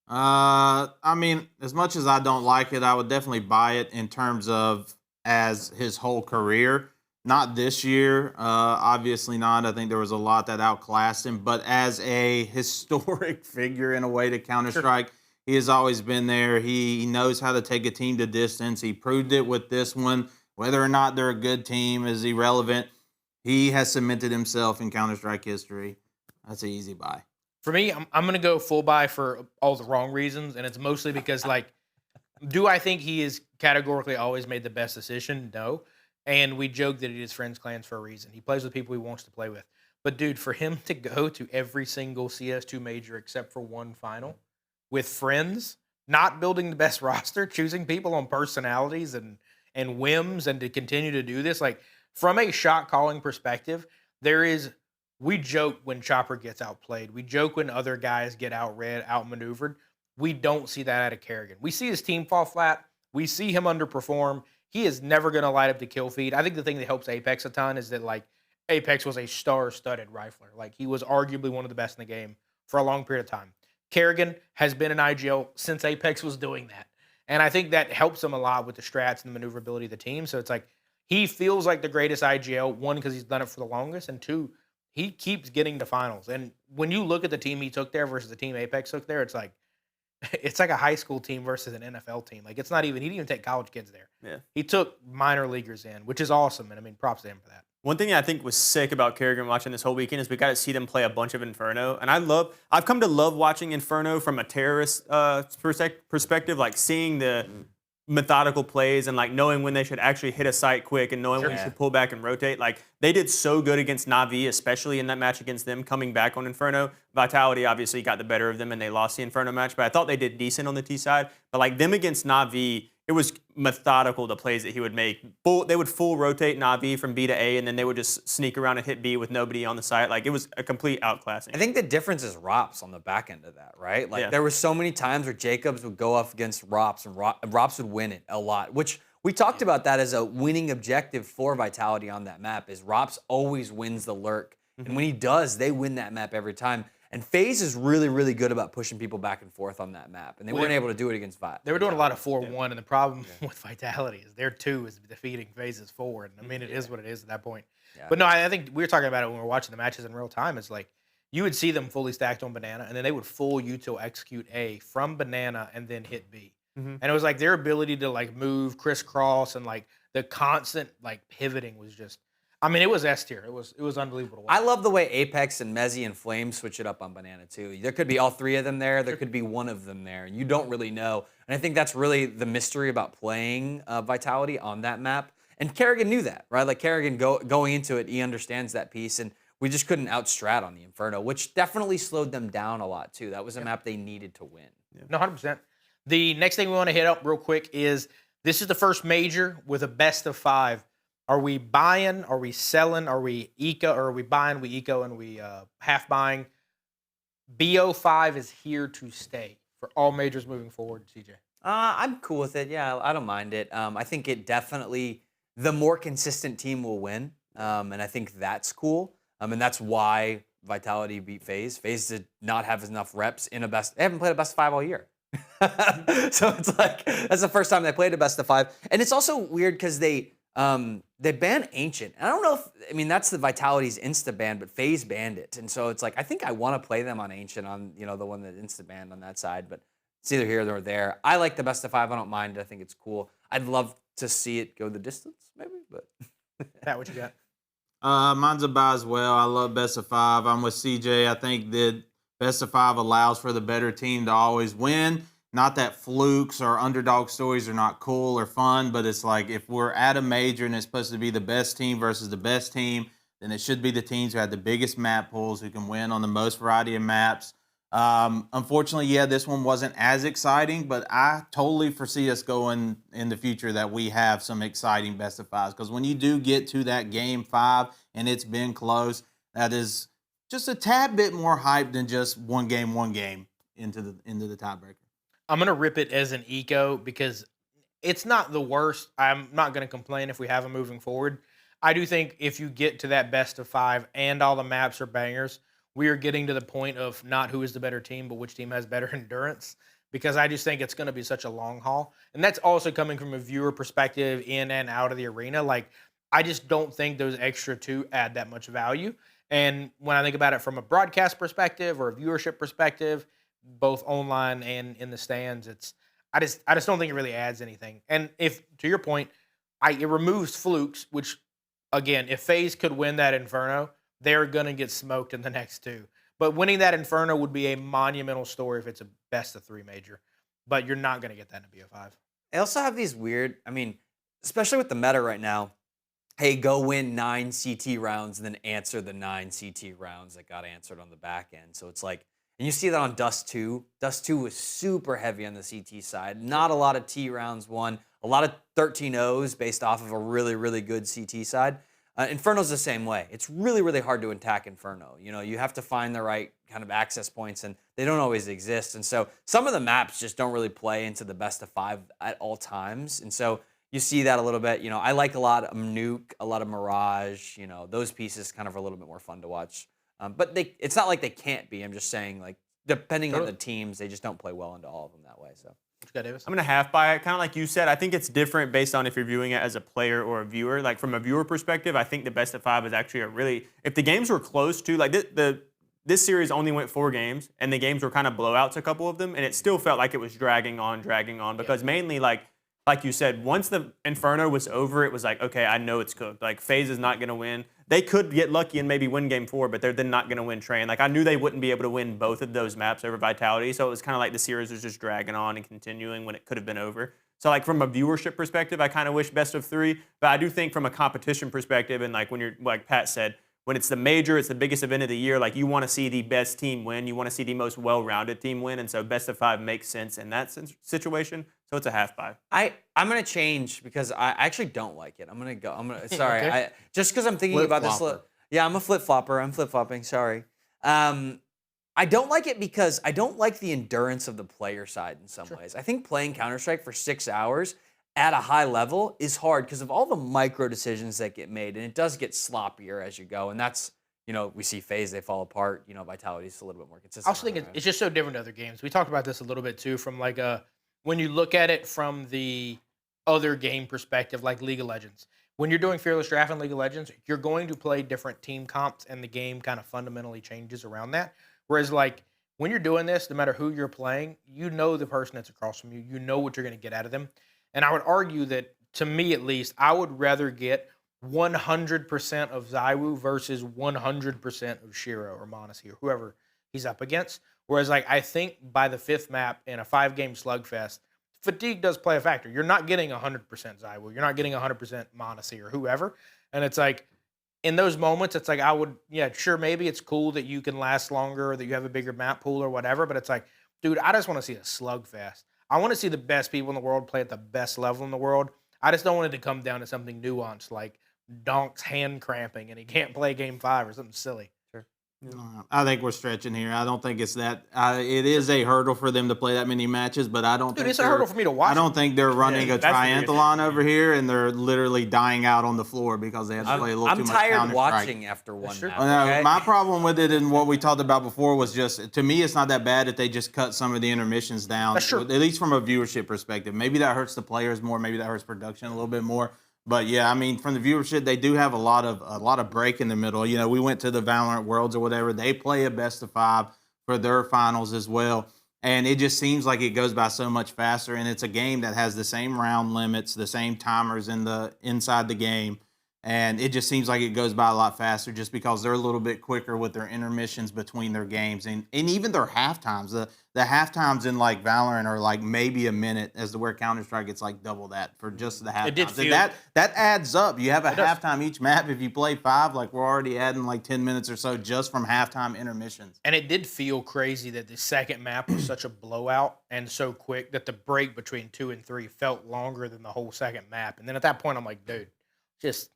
I mean, as much as I don't like it, I would definitely buy it in terms of as his whole career. Not this year, obviously not. I think there was a lot that outclassed him, but as a historic figure in a way to Counter-Strike, he has always been there. He knows how to take a team to distance. He proved it with this one. Whether or not they're a good team is irrelevant. He has cemented himself in Counter-Strike history. That's an easy buy. For me, I'm going to go full buy for all the wrong reasons, and it's mostly because, like, do I think he has categorically always made the best decision? No. And we joke that he is friends clans for a reason. He plays with people he wants to play with. But, dude, for him to go to every single CS2 major except for one final with friends, not building the best roster, choosing people on personalities and whims, and to continue to do this, like, from a shot calling perspective, we joke when Chopper gets outplayed. We joke when other guys get outread, outmaneuvered. We don't see that out of Karrigan. We see his team fall flat. We see him underperform. He is never going to light up the kill feed. I think the thing that helps Apex a ton is that, like, Apex was a star-studded rifler. Like, he was arguably one of the best in the game for a long period of time. Karrigan has been an IGL since Apex was doing that. And I think that helps him a lot with the strats and the maneuverability of the team. So it's like he feels like the greatest IGL, one, because he's done it for the longest, and two, he keeps getting to finals. And when you look at the team he took there versus the team Apex took there, it's like a high school team versus an NFL team. Like, it's not even, he didn't even take college kids there. Yeah. He took minor leaguers in, which is awesome. And I mean, props to him for that. One thing I think was sick about Karrigan watching this whole weekend is we got to see them play a bunch of Inferno. And I've come to love watching Inferno from a terrorist perspective, like seeing the methodical plays and like knowing when they should actually hit a site quick and knowing when you should pull back and rotate. Like, they did so good against Navi, especially in that match against them, coming back on Inferno. Vitality obviously got the better of them and they lost the Inferno match, but I thought they did decent on the T side. But like them against Navi, it was methodical, the plays that he would make. They would full rotate Navi from B to A, and then they would just sneak around and hit B with nobody on the site. Like, it was a complete outclassing. I think the difference is Rops on the back end of that, right? Like, there were so many times where Jacobs would go up against Rops, and Rops would win it a lot, which we talked about that as a winning objective for Vitality on that map, is Rops always wins the lurk. And when he does, they win that map every time. And Faze is really, really good about pushing people back and forth on that map. And they weren't able to do it against Vi. They were doing a lot of 4-1, and the problem with Vitality is their 2 is defeating Faze's 4. And I mean, it is what it is at that point. Yeah. But no, I think we were talking about it when we were watching the matches in real time. It's like, you would see them fully stacked on Banana, and then they would full util execute A from Banana and then hit B. And it was like their ability to like move, crisscross, and like the constant like pivoting was just, I mean, it was S tier. It was unbelievable. I love the way Apex and Mezzy and Flame switch it up on Banana too. There could be all 3 of them there. There could be one of them there. And you don't really know. And I think that's really the mystery about playing Vitality on that map. And Karrigan knew that, right? Like, Karrigan going into it, he understands that piece. And we just couldn't outstrat on the Inferno, which definitely slowed them down a lot too. That was a map they needed to win. No, 100%. The next thing we want to hit up real quick is, this is the first major with a best of 5. Are we buying? Are we selling? Are we eco? Or are we buying? We eco and we half buying. Bo5 is here to stay for all majors moving forward. CJ, I'm cool with it. Yeah, I don't mind it. I think it definitely, the more consistent team will win, and I think that's cool. And that's why Vitality beat Faze. Faze did not have enough reps in a best. They haven't played a best of 5 all year. So it's like, that's the first time they played a best of 5, and it's also weird because they banned Ancient. I don't know if, I mean, that's the Vitality's insta ban, but FaZe banned it. And so it's like, I think I want to play them on Ancient, on, you know, the one that insta banned on that side, but it's either here or there. I like the best of 5. I don't mind it. I think it's cool. I'd love to see it go the distance, maybe, but. Pat, what you got? Mine's a buy as well. I love best of 5. I'm with CJ. I think that best of 5 allows for the better team to always win. Not that flukes or underdog stories are not cool or fun, but it's like, if we're at a major and it's supposed to be the best team versus the best team, then it should be the teams who have the biggest map pools, who can win on the most variety of maps. Unfortunately, yeah, this one wasn't as exciting, but I totally foresee us going in the future that we have some exciting best of 5s. Because when you do get to that game 5 and it's been close, that is just a tad bit more hype than just one game into the tiebreaker. I'm going to rip it as an eco because it's not the worst. I'm not going to complain if we have them moving forward. I do think if you get to that best of 5 and all the maps are bangers, we are getting to the point of not who is the better team, but which team has better endurance, because I just think it's going to be such a long haul. And that's also coming from a viewer perspective in and out of the arena. Like, I just don't think those extra 2 add that much value. And when I think about it from a broadcast perspective or a viewership perspective, both online and in the stands, I just don't think it really adds anything. And if, to your point, it removes flukes, which, again, if FaZe could win that Inferno, they're gonna get smoked in the next 2. But winning that Inferno would be a monumental story if it's a best of 3 major. But you're not gonna get that in a BO5. They also have these weird, I mean, especially with the meta right now, hey, go win 9 CT rounds and then answer the 9 CT rounds that got answered on the back end. So it's like, and you see that on Dust 2. Dust 2 was super heavy on the CT side. Not a lot of T rounds won. A lot of 13-0s based off of a really, really good CT side. Inferno's the same way. It's really, really hard to attack Inferno. You know, you have to find the right kind of access points, and they don't always exist. And so some of the maps just don't really play into the best of 5 at all times. And so you see that a little bit. You know, I like a lot of Nuke, a lot of Mirage. You know, those pieces kind of are a little bit more fun to watch. But it's not like they can't be. I'm just saying, like, depending on the teams, they just don't play well into all of them that way. So you got, Davis? I'm gonna half buy it, kind of like you said. I think it's different based on if you're viewing it as a player or a viewer. Like from a viewer perspective, I think the best of 5 is actually a really. If the games were close to like this series only went 4 games, and the games were kind of blowouts, a couple of them, and it still felt like it was dragging on because mainly like you said, once the Inferno was over, it was like, okay, I know it's cooked. Like Faze is not gonna win. They could get lucky and maybe win game 4, but they're then not gonna win Train. Like I knew they wouldn't be able to win both of those maps over Vitality, so it was kind of like the series was just dragging on and continuing when it could have been over. So like from a viewership perspective, I kind of wish best of 3, but I do think from a competition perspective and like when you're like Pat said, when it's the major, it's the biggest event of the year, like you want to see the best team win. You want to see the most well-rounded team win. And so best of 5 makes sense in that situation. So it's a half buy. I'm going to change because I actually don't like it. I'm going to go. Sorry. Okay. Just because I'm thinking about this. Yeah, I'm a flip-flopper. I'm flip-flopping. Sorry. I don't like it because I don't like the endurance of the player side in some ways. I think playing Counter-Strike for 6 hours at a high level is hard because of all the micro decisions that get made, and it does get sloppier as you go. And that's, we see Faze, they fall apart. Vitality's a little bit more consistent. I also think it's just so different to other games. We talked about this a little bit too, from like when you look at it from the other game perspective, like League of Legends. When you're doing Fearless Draft in League of Legends, you're going to play different team comps, and the game kind of fundamentally changes around that. Whereas like when you're doing this, no matter who you're playing, you know the person that's across from you. You know what you're going to get out of them. And I would argue that, to me at least, I would rather get 100% of Zywoo versus 100% of Shiro or Monacy or whoever he's up against. Whereas, like, I think by the 5th map in a 5-game slugfest, fatigue does play a factor. You're not getting 100% Zywoo. You're not getting 100% Monacy or whoever. And it's like, in those moments, it's like I would, sure, maybe it's cool that you can last longer or that you have a bigger map pool or whatever. But it's like, dude, I just want to see a slugfest. I want to see the best people in the world play at the best level in the world. I just don't want it to come down to something nuanced like Donk's hand cramping and he can't play game 5 or something silly. Sure. I think we're stretching here. I don't think it's that. It is a hurdle for them to play that many matches, but I don't. Dude, it's a hurdle for me to watch. I don't think they're running a that's the triathlon over here, and they're literally dying out on the floor because they have to play a little too much I'm tired Counter-Strike. watching after one map. No, my problem with it and what we talked about before was just, to me, it's not that bad if they just cut some of the intermissions down. That's true. At least from a viewership perspective. Maybe that hurts the players more. Maybe that hurts production a little bit more. But yeah, I mean, from the viewership, they do have a lot of break in the middle. We went to the Valorant Worlds or whatever. They play a best of 5 for their finals as well. And it just seems like it goes by so much faster. And it's a game that has the same round limits, the same timers inside the game. And it just seems like it goes by a lot faster just because they're a little bit quicker with their intermissions between their games. And even their halftimes. The halftimes in like Valorant are like maybe a minute, as to where Counter-Strike gets like double that for just the halftimes. It did feel, that adds up. You have a halftime each map. If you play 5, like we're already adding like 10 minutes or so just from halftime intermissions. And it did feel crazy that the second map was such a blowout and so quick that the break between 2 and 3 felt longer than the whole second map. And then at that point, I'm like, dude, just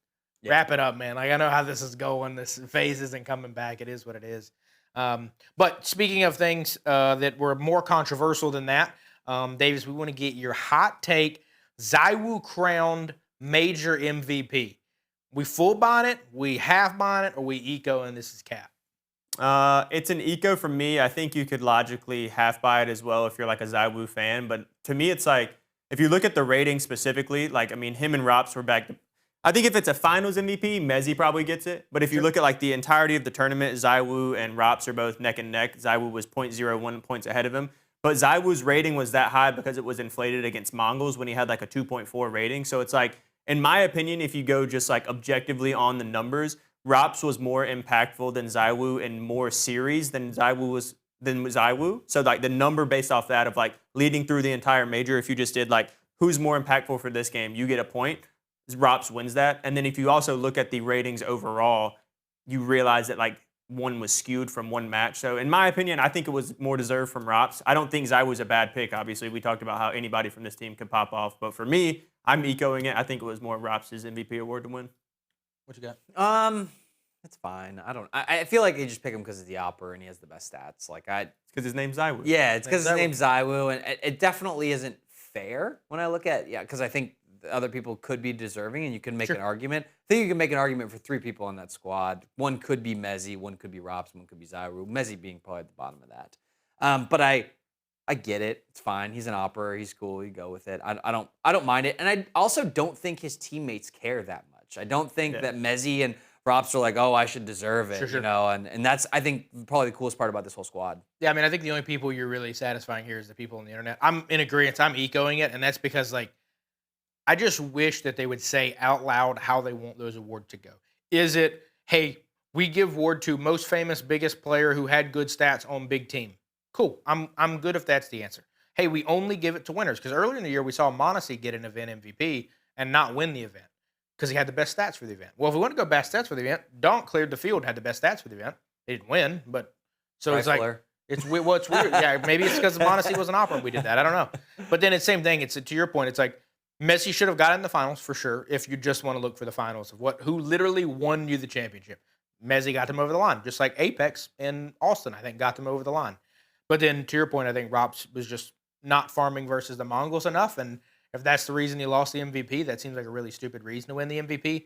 wrap it up, man. Like, I know how this is going. This Phase isn't coming back. It is what it is. But speaking of things that were more controversial than that, Davis, we want to get your hot take. Zywoo crowned major MVP. We full buying it, we half buying it, or we eco, and this is cap? It's an eco for me. I think you could logically half buy it as well if you're like a Zywoo fan. But to me, it's like, if you look at the rating specifically, like, I mean, him and Rops were back to, I think if it's a finals MVP, Mezzi probably gets it. But if you look at like the entirety of the tournament, Zywoo and Rops are both neck and neck. Zywoo was 0.01 points ahead of him. But Zywoo's rating was that high because it was inflated against Mongols when he had like a 2.4 rating. So it's like, in my opinion, if you go just like objectively on the numbers, Rops was more impactful than Zywoo in more series than Zywoo. So like the number based off that of like leading through the entire major, if you just did like who's more impactful for this game, you get a point. Rops wins that. And then if you also look at the ratings overall, you realize that like one was skewed from one match. So in my opinion, I think it was more deserved from Rops. I don't think Zywoo was a bad pick. Obviously, we talked about how anybody from this team could pop off. But for me, I'm ecoing it. I think it was more Rops' MVP award to win. What you got? It's fine. I feel like they just pick him because of the opera and he has the best stats. Like It's because his name's Zywoo. Yeah, it's because his name's Zywoo, and it definitely isn't fair when I look at because I think other people could be deserving, and you can make an argument. I think you can make an argument for 3 people on that squad. One could be Mezzi, one could be Rops, one could be Zywoo. Mezzi being probably at the bottom of that. But I get it. It's fine. He's an opera. He's cool. You go with it. I don't mind it. And I also don't think his teammates care that much. I don't think that Mezzy and Rops are like, oh, I should deserve it, Sure. you know. And that's, I think, probably the coolest part about this whole squad. Yeah, I mean, I think the only people you're really satisfying here is the people on the internet. I'm in agreement. I'm echoing it, and that's because like I just wish that they would say out loud how they want those awards to go. Is it, hey, we give award to most famous, biggest player who had good stats on big team? Cool. I'm good if that's the answer. Hey, we only give it to winners because earlier in the year we saw Monesi get an event MVP and not win the event because he had the best stats for the event. Well, if we want to go best stats for the event, Donk cleared the field, had the best stats for the event. They didn't win, but so it's like it's weird. Yeah, maybe it's because Monesi was an opera. We did that. I don't know. But then it's the same thing. It's to your point. It's like Messi should have gotten the finals for sure. If you just want to look for the finals of who literally won you the championship, Messi got them over the line, just like Apex and Austin. I think got them over the line. But then to your point, I think Rops was just not farming versus the Mongols enough. And if that's the reason he lost the MVP, that seems like a really stupid reason to win the MVP.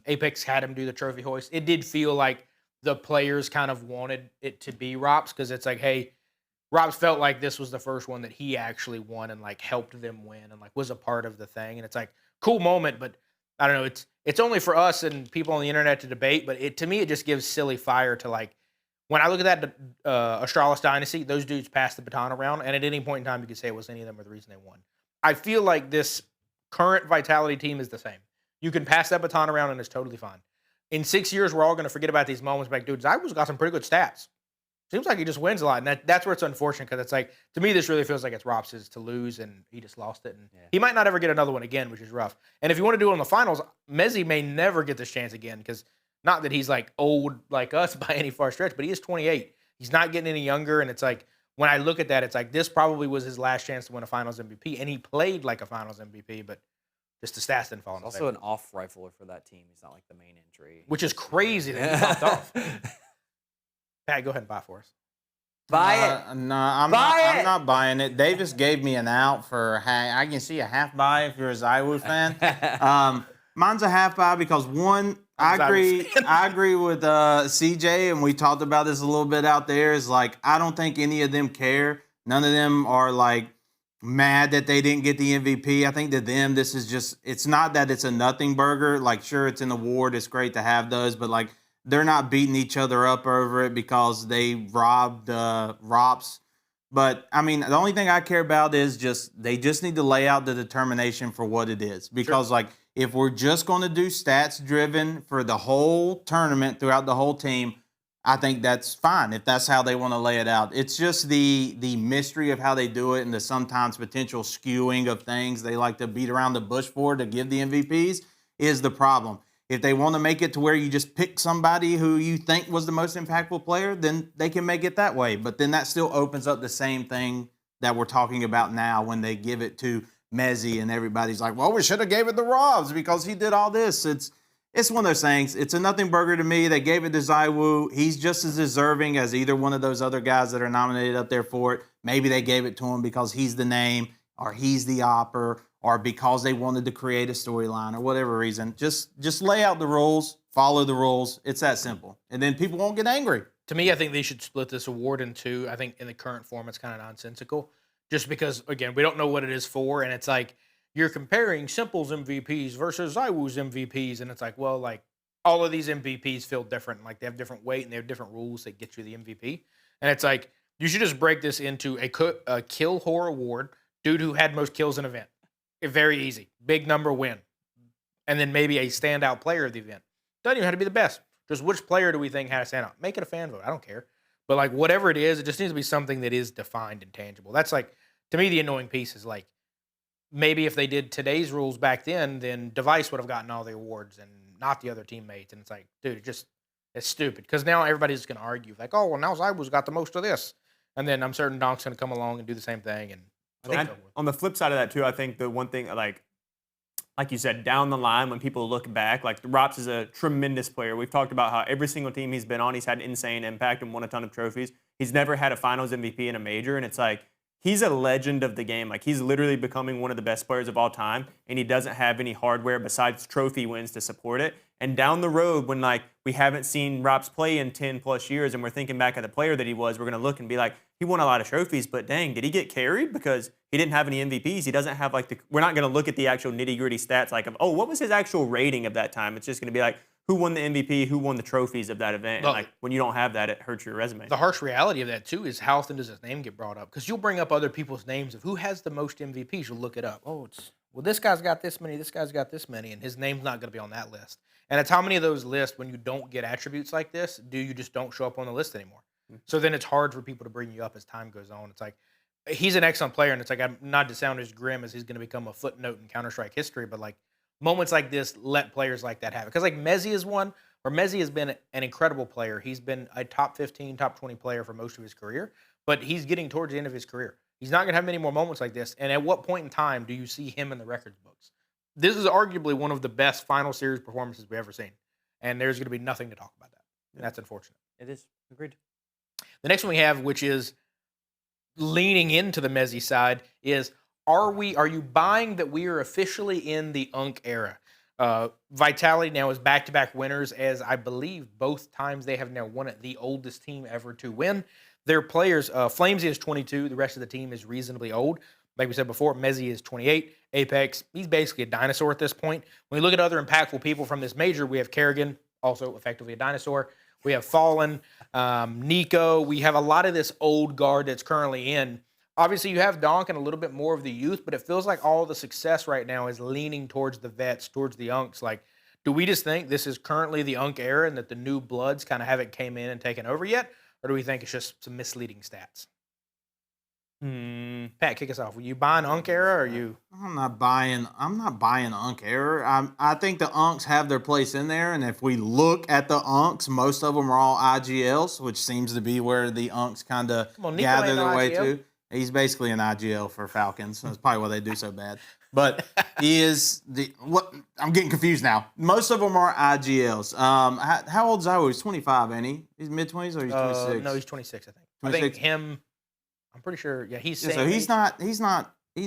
Apex had him do the trophy hoist. It did feel like the players kind of wanted it to be Rops because it's like, hey, Rops felt like this was the first one that he actually won and like helped them win and like was a part of the thing. And it's like cool moment, but I don't know. It's only for us and people on the internet to debate. But to me, it just gives silly fire to like. When I look at that Astralis Dynasty, those dudes passed the baton around, and at any point in time, you could say it was any of them or the reason they won. I feel like this current Vitality team is the same. You can pass that baton around, and it's totally fine. In 6 years, we're all going to forget about these moments. Like, dude, Zywoo's got some pretty good stats. Seems like he just wins a lot, and that's where it's unfortunate because it's like, to me, this really feels like it's Rops' to lose, and he just lost it. And he might not ever get another one again, which is rough. And if you want to do it in the finals, Mezzy may never get this chance again because not that he's like old like us by any far stretch, but he is 28. He's not getting any younger, and it's like when I look at that, it's like this probably was his last chance to win a Finals MVP, and he played like a Finals MVP, but just the stats didn't fall in. He's also an off rifler for that team. He's not like the main entry, which is crazy that he popped off. Pat, go ahead and buy for us. Buy it. No, I'm not buying it. Davis gave me an out for I can see a half buy if you're a Zywoo fan. Mine's a half buy because one, I agree with CJ, and we talked about this a little bit out there. Is like I don't think any of them care. None of them are like mad that they didn't get the MVP. I think to them this is just. It's not that it's a nothing burger. Like sure, it's an award. It's great to have those, but like they're not beating each other up over it because they robbed Rops. But I mean, the only thing I care about is they just need to lay out the determination for what it is because like. If we're just going to do stats driven for the whole tournament throughout the whole team, I think that's fine if that's how they want to lay it out. It's just the mystery of how they do it and the sometimes potential skewing of things they like to beat around the bush for to give the MVPs is the problem. If they want to make it to where you just pick somebody who you think was the most impactful player, then they can make it that way. But then that still opens up the same thing that we're talking about now when they give it to Mezzy and everybody's like, well, we should have gave it to Robs because he did all this. It's one of those things. It's a nothing burger to me. They gave it to Zywoo. He's just as deserving as either one of those other guys that are nominated up there for it. Maybe they gave it to him because he's the name or he's the opper or because they wanted to create a storyline or whatever reason. Just lay out the rules, follow the rules. It's that simple. And then people won't get angry. To me, I think they should split this award in two. I think in the current form, it's kind of nonsensical. Just because, again, we don't know what it is for, and it's like you're comparing s1mple's MVPs versus Zywoo's MVPs, and it's like, well, like all of these MVPs feel different. Like they have different weight and they have different rules that get you the MVP. And it's like you should just break this into a kill whore award, dude who had most kills in an event. Very easy, big number win, and then maybe a standout player of the event. Doesn't even have to be the best. Just which player do we think had a standout? Make it a fan vote. I don't care. But like whatever it is, it just needs to be something that is defined and tangible. That's like, to me, the annoying piece is like, maybe if they did today's rules back then Device would have gotten all the awards and not the other teammates. And it's like, dude, it's stupid. Because now everybody's going to argue like, oh, well, now Zywoo's got the most of this. And then I'm certain Donk's going to come along and do the same thing. And on the flip side of that too, I think the one thing like you said, down the line when people look back, like Rops is a tremendous player. We've talked about how every single team he's been on, he's had insane impact and won a ton of trophies. He's never had a finals MVP in a major, and it's like he's a legend of the game. Like, he's literally becoming one of the best players of all time, and he doesn't have any hardware besides trophy wins to support it. And down the road, when like we haven't seen Rops play in 10 plus years, and we're thinking back at the player that he was, we're gonna look and be like, he won a lot of trophies, but dang, did he get carried because he didn't have any MVPs? He doesn't have like we're not gonna look at the actual nitty gritty stats like of, oh, what was his actual rating of that time? It's just gonna be like, who won the MVP, who won the trophies of that event. And like, when you don't have that, it hurts your resume. The harsh reality of that too is how often does his name get brought up? Because you'll bring up other people's names of who has the most MVPs. You'll look it up. Oh, well, this guy's got this many, this guy's got this many, and his name's not going to be on that list. And it's how many of those lists, when you don't get attributes like this, do you just don't show up on the list anymore? So then it's hard for people to bring you up as time goes on. It's like, he's an excellent player, and it's like, I'm not to sound as grim as he's going to become a footnote in Counter-Strike history, but like moments like this let players like that have it. Because like Mezzi is one, or Mezzi has been an incredible player. He's been a top 15, top 20 player for most of his career, but he's getting towards the end of his career. He's not going to have many more moments like this. And at what point in time do you see him in the records books? This is arguably one of the best final series performances we've ever seen. And there's going to be nothing to talk about that. And that's unfortunate. It is. Agreed. The next one we have, which is leaning into the Mezzi side, is are you buying that we are officially in the Unc era? Vitality now is back-to-back winners, as I believe both times they have now won it, the oldest team ever to win. Their players, Flamesy is 22. The rest of the team is reasonably old. Like we said before, Mezzi is 28. Apex, he's basically a dinosaur at this point. When we look at other impactful people from this major, we have Karrigan, also effectively a dinosaur. We have Fallen, Nico. We have a lot of this old guard that's currently in. Obviously, you have Donk and a little bit more of the youth, but it feels like all the success right now is leaning towards the vets, towards the Uncs. Like, do we just think this is currently the Unc era and that the new bloods kind of haven't came in and taken over yet? Or do we think it's just some misleading stats? Pat, kick us off. Were you buying Unc era, or are you? I'm not buying Unc Era. I think the Uncs have their place in there, and if we look at the Uncs, most of them are all IGLs, which seems to be where the Uncs kind of gather their way to. He's basically an IGL for Falcons. That's probably why they do so bad. But he is I'm getting confused now. Most of them are IGLs. How old is Zywoo? He's 25, ain't he? He's mid-20s or he's 26? No, he's 26, I think. 26? I think him. I'm pretty sure. Yeah, he's. Yeah, so he's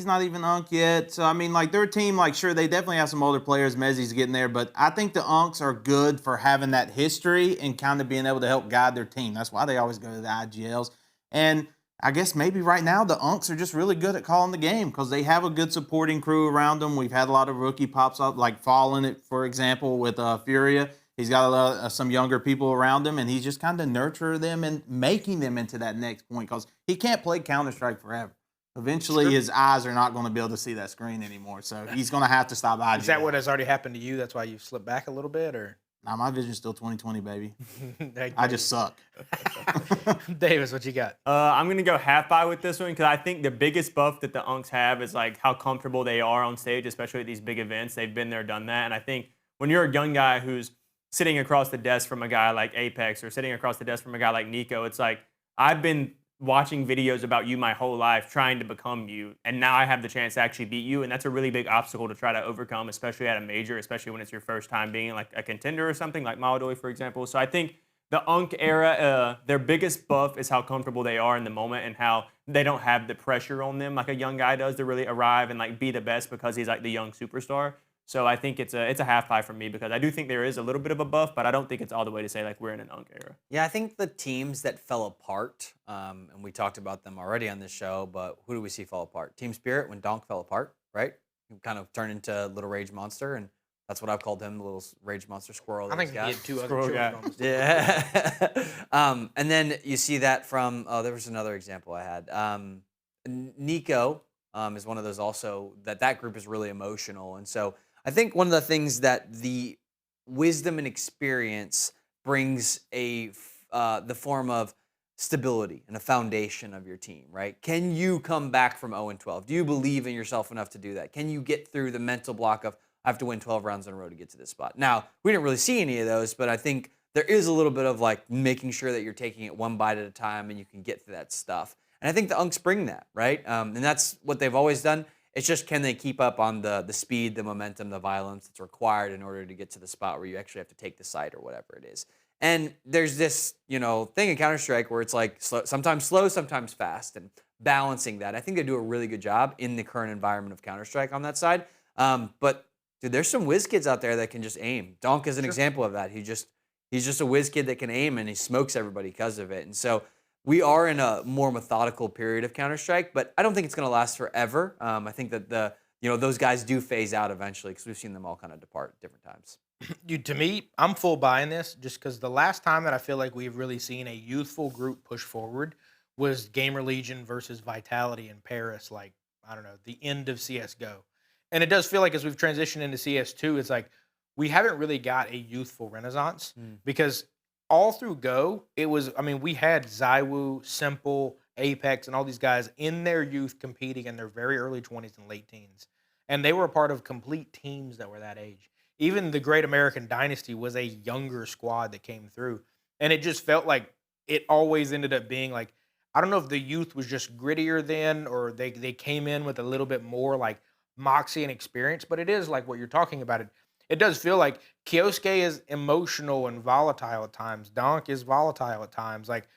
not even Unc yet. So I mean, like, their team, like, sure, they definitely have some older players. Mezzi's getting there, but I think the Uncs are good for having that history and kind of being able to help guide their team. That's why they always go to the IGLs. And I guess maybe right now the Uncs are just really good at calling the game because they have a good supporting crew around them. We've had a lot of rookie pops up, like Fallen, for example, with Furia. He's got a lot some younger people around him, and he's just kind of nurturing them and making them into that next point because he can't play Counter-Strike forever. Eventually, his eyes are not going to be able to see that screen anymore, so he's going to have to stop IGL. Is that what has already happened to you? That's why you've slipped back a little bit, or? Nah, my vision's still 20/20, baby. I just suck. Davis, what you got? I'm going to go half buy with this one because I think the biggest buff that the Uncs have is like how comfortable they are on stage, especially at these big events. They've been there, done that. And I think when you're a young guy who's sitting across the desk from a guy like Apex or sitting across the desk from a guy like Nico, it's like, I've been watching videos about you my whole life, trying to become you, and now I have the chance to actually beat you, and that's a really big obstacle to try to overcome, especially at a major, especially when it's your first time being like a contender or something, like Maladoy, for example. So I think the Unc era, their biggest buff is how comfortable they are in the moment and how they don't have the pressure on them like a young guy does to really arrive and like be the best because he's like the young superstar. So I think it's a half buy for me because I do think there is a little bit of a buff, but I don't think it's all the way to say like we're in an Unc era. Yeah, I think the teams that fell apart, and we talked about them already on this show, but who do we see fall apart? Team Spirit, when Donk fell apart, right? He kind of turned into Little Rage Monster, and that's what I've called him, the little Rage Monster squirrel. I think he had two other children on the Yeah. And then you see that from, there was another example I had. Nico is one of those also, that group is really emotional. And so I think one of the things that the wisdom and experience brings the form of stability and a foundation of your team, right? Can you come back from 0-12? Do you believe in yourself enough to do that? Can you get through the mental block of, I have to win 12 rounds in a row to get to this spot? Now, we didn't really see any of those, but I think there is a little bit of like making sure that you're taking it one bite at a time and you can get through that stuff. And I think the Uncs bring that, right? And that's what they've always done. It's just, can they keep up on the speed, the momentum, the violence that's required in order to get to the spot where you actually have to take the site or whatever it is. And there's this, thing in Counter-Strike where it's like sometimes slow, sometimes fast. And balancing that. I think they do a really good job in the current environment of Counter-Strike on that side. But dude, there's some whiz kids out there that can just aim. Donk is an example of that. He's just a whiz kid that can aim, and he smokes everybody because of it. And so we are in a more methodical period of Counter-Strike, but I don't think it's going to last forever. I think that those guys do phase out eventually because we've seen them all kind of depart at different times. Dude, to me, I'm full buying this just because the last time that I feel like we've really seen a youthful group push forward was Gamer Legion versus Vitality in Paris, like, I don't know, the end of CSGO. And it does feel like as we've transitioned into CS2, it's like we haven't really got a youthful renaissance because all through Go, it was, I mean, we had Zywoo, s1mple, Apex, and all these guys in their youth competing in their very early 20s and late teens. And they were a part of complete teams that were that age. Even the Great American Dynasty was a younger squad that came through. And it just felt like it always ended up being like, I don't know if the youth was just grittier then or they came in with a little bit more like moxie and experience, but it is like what you're talking about. It does feel like Kyosuke is emotional and volatile at times. Donk is volatile at times. Like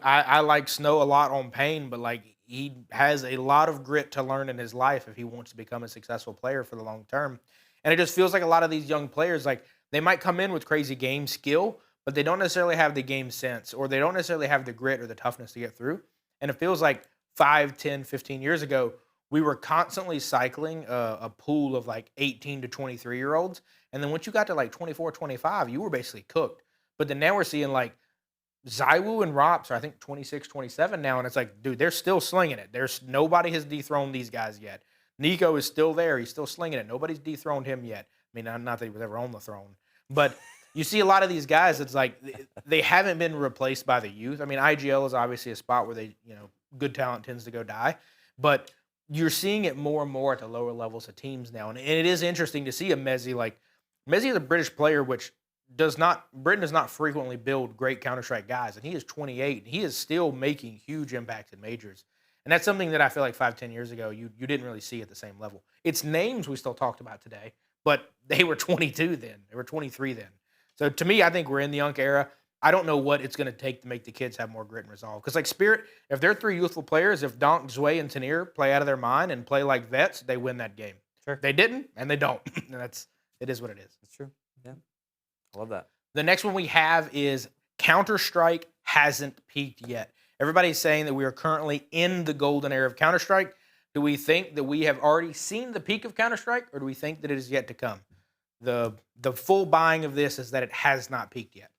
I like Snow a lot on Pain, but like he has a lot of grit to learn in his life if he wants to become a successful player for the long term. And it just feels like a lot of these young players, like they might come in with crazy game skill, but they don't necessarily have the game sense or they don't necessarily have the grit or the toughness to get through. And it feels like 5, 10, 15 years ago, we were constantly cycling a pool of like 18 to 23-year-olds. And then once you got to like 24, 25, you were basically cooked. But then now we're seeing like Zywoo and Rops are, I think, 26, 27 now. And it's like, dude, they're still slinging it. Nobody has dethroned these guys yet. Nico is still there. He's still slinging it. Nobody's dethroned him yet. I mean, not that he was ever on the throne. But you see a lot of these guys, it's like they haven't been replaced by the youth. I mean, IGL is obviously a spot where good talent tends to go die. But you're seeing it more and more at the lower levels of teams now. And it is interesting to see a Mezzi. Like, Mezzi is a British player, which Britain does not frequently build great Counter-Strike guys. And he is 28. And he is still making huge impacts in majors. And that's something that I feel like 5, 10 years ago, you didn't really see at the same level. It's names we still talked about today, but they were 22 then. They were 23 then. So to me, I think we're in the Unc era. I don't know what it's going to take to make the kids have more grit and resolve. Because like Spirit, if they're 3 youthful players, if Donk, Zwei, and Tanir play out of their mind and play like vets, they win that game. Sure. They didn't, and they don't. And it is what it is. That's true. Yeah. I love that. The next one we have is Counter-Strike hasn't peaked yet. Everybody's saying that we are currently in the golden era of Counter-Strike. Do we think that we have already seen the peak of Counter-Strike, or do we think that it is yet to come? The full buying of this is that it has not peaked yet.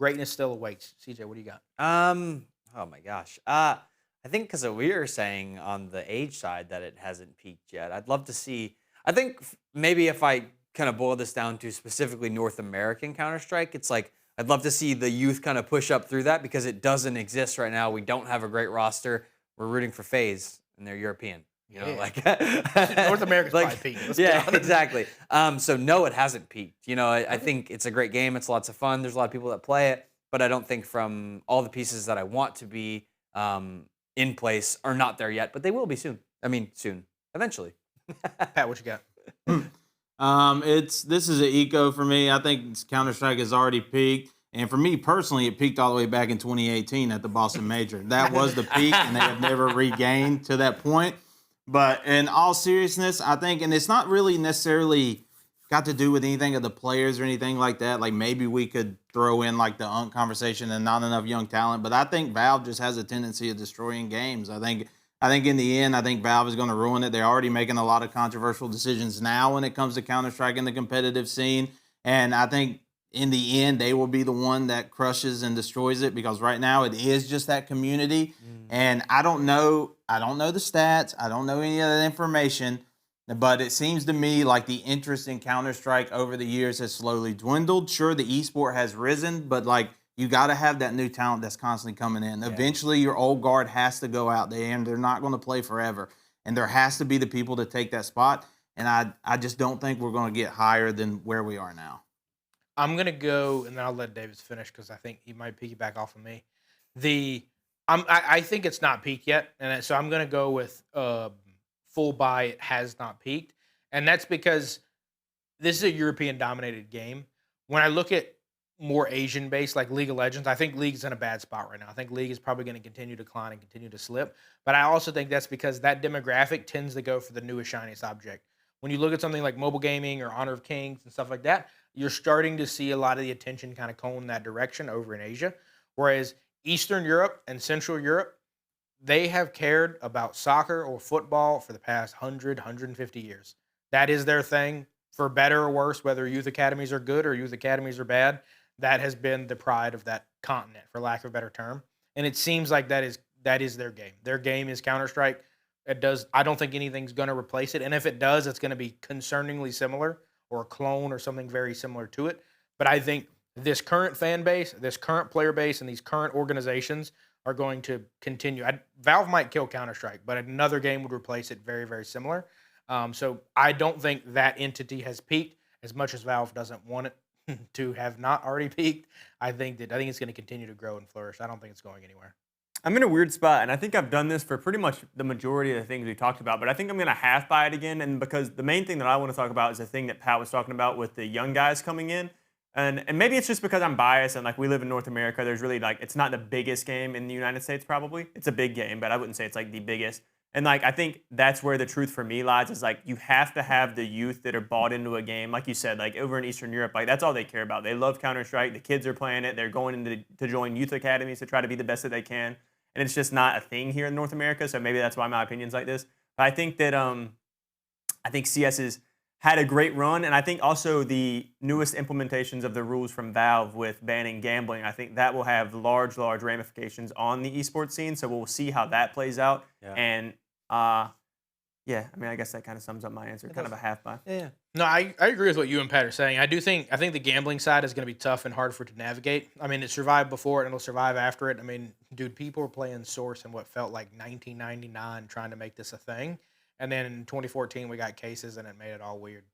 Greatness still awaits. CJ, what do you got? Oh my gosh. I think because we were saying on the age side that it hasn't peaked yet. I'd love to see. I think maybe if I kind of boil this down to specifically North American Counter-Strike, it's like I'd love to see the youth kind of push up through that because it doesn't exist right now. We don't have a great roster. We're rooting for Faze, and they're European. You know, like North America's like, probably peaked. Yeah, exactly. So no, it hasn't peaked. You know, I think it's a great game. It's lots of fun. There's a lot of people that play it, but I don't think from all the pieces that I want to be in place are not there yet. But they will be soon. I mean, soon, eventually. Pat, what you got? This is an eco for me. I think Counter-Strike has already peaked. And for me personally, it peaked all the way back in 2018 at the Boston Major. That was the peak, and they have never regained to that point. But in all seriousness, I think, and it's not really necessarily got to do with anything of the players or anything like that. Like maybe we could throw in like the Unc conversation and not enough young talent. But I think Valve just has a tendency of destroying games. I think in the end, I think Valve is going to ruin it. They're already making a lot of controversial decisions now when it comes to Counter-Strike in the competitive scene. And I think in the end, they will be the one that crushes and destroys it because right now it is just that community. And I don't know the stats. I don't know any of that information. But it seems to me like the interest in Counter-Strike over the years has slowly dwindled. Sure, the esport has risen, but like you got to have that new talent that's constantly coming in. Yeah. Eventually, your old guard has to go out there, and they're not going to play forever. And there has to be the people to take that spot. And I just don't think we're going to get higher than where we are now. I'm going to go, and then I'll let Davis finish because I think he might piggyback off of me. I think it's not peaked yet, and so I'm going to go with full buy. It has not peaked, and that's because this is a European-dominated game. When I look at more Asian based, like League of Legends. I think League's in a bad spot right now. I think League is probably going to continue to decline and continue to slip. But I also think that's because that demographic tends to go for the newest, shiniest object. When you look at something like mobile gaming or Honor of Kings and stuff like that, you're starting to see a lot of the attention kind of go in that direction over in Asia. Whereas Eastern Europe and Central Europe, they have cared about soccer or football for the past 100, 150 years. That is their thing, for better or worse, whether youth academies are good or youth academies are bad. That has been the pride of that continent, for lack of a better term. And it seems like that is their game. Their game is Counter-Strike. I don't think anything's going to replace it. And if it does, it's going to be concerningly similar or a clone or something very similar to it. But I think this current fan base, this current player base, and these current organizations are going to continue. Valve might kill Counter-Strike, but another game would replace it very, very similar. So I don't think that entity has peaked as much as Valve doesn't want it to have not already peaked. I think it's going to continue to grow and flourish. I don't think it's going anywhere. I'm in a weird spot, and I think I've done this for pretty much the majority of the things we talked about, but I think I'm going to half buy it again, and because the main thing that I want to talk about is the thing that Pat was talking about with the young guys coming in, and maybe it's just because I'm biased, and like we live in North America, there's really like, it's not the biggest game in the United States probably. It's a big game, but I wouldn't say it's like the biggest. And like I think that's where the truth for me lies, is like you have to have the youth that are bought into a game. Like you said, like over in Eastern Europe, like that's all they care about. They love Counter-Strike. The kids are playing it. They're going to join youth academies to try to be the best that they can. And it's just not a thing here in North America. So maybe that's why my opinion's like this. But I think that I think CS has had a great run, and I think also the newest implementations of the rules from Valve with banning gambling, I think that will have large ramifications on the esports scene. So we'll see how that plays out. Yeah. And yeah, I mean, I guess that kind of sums up my answer. Kind of a half buy. Yeah. No, I agree with what you and Pat are saying. I think the gambling side is going to be tough and hard for it to navigate. I mean, it survived before it and it'll survive after it. I mean, dude, people were playing Source in what felt like 1999 trying to make this a thing. And then in 2014, we got cases and it made it all weird.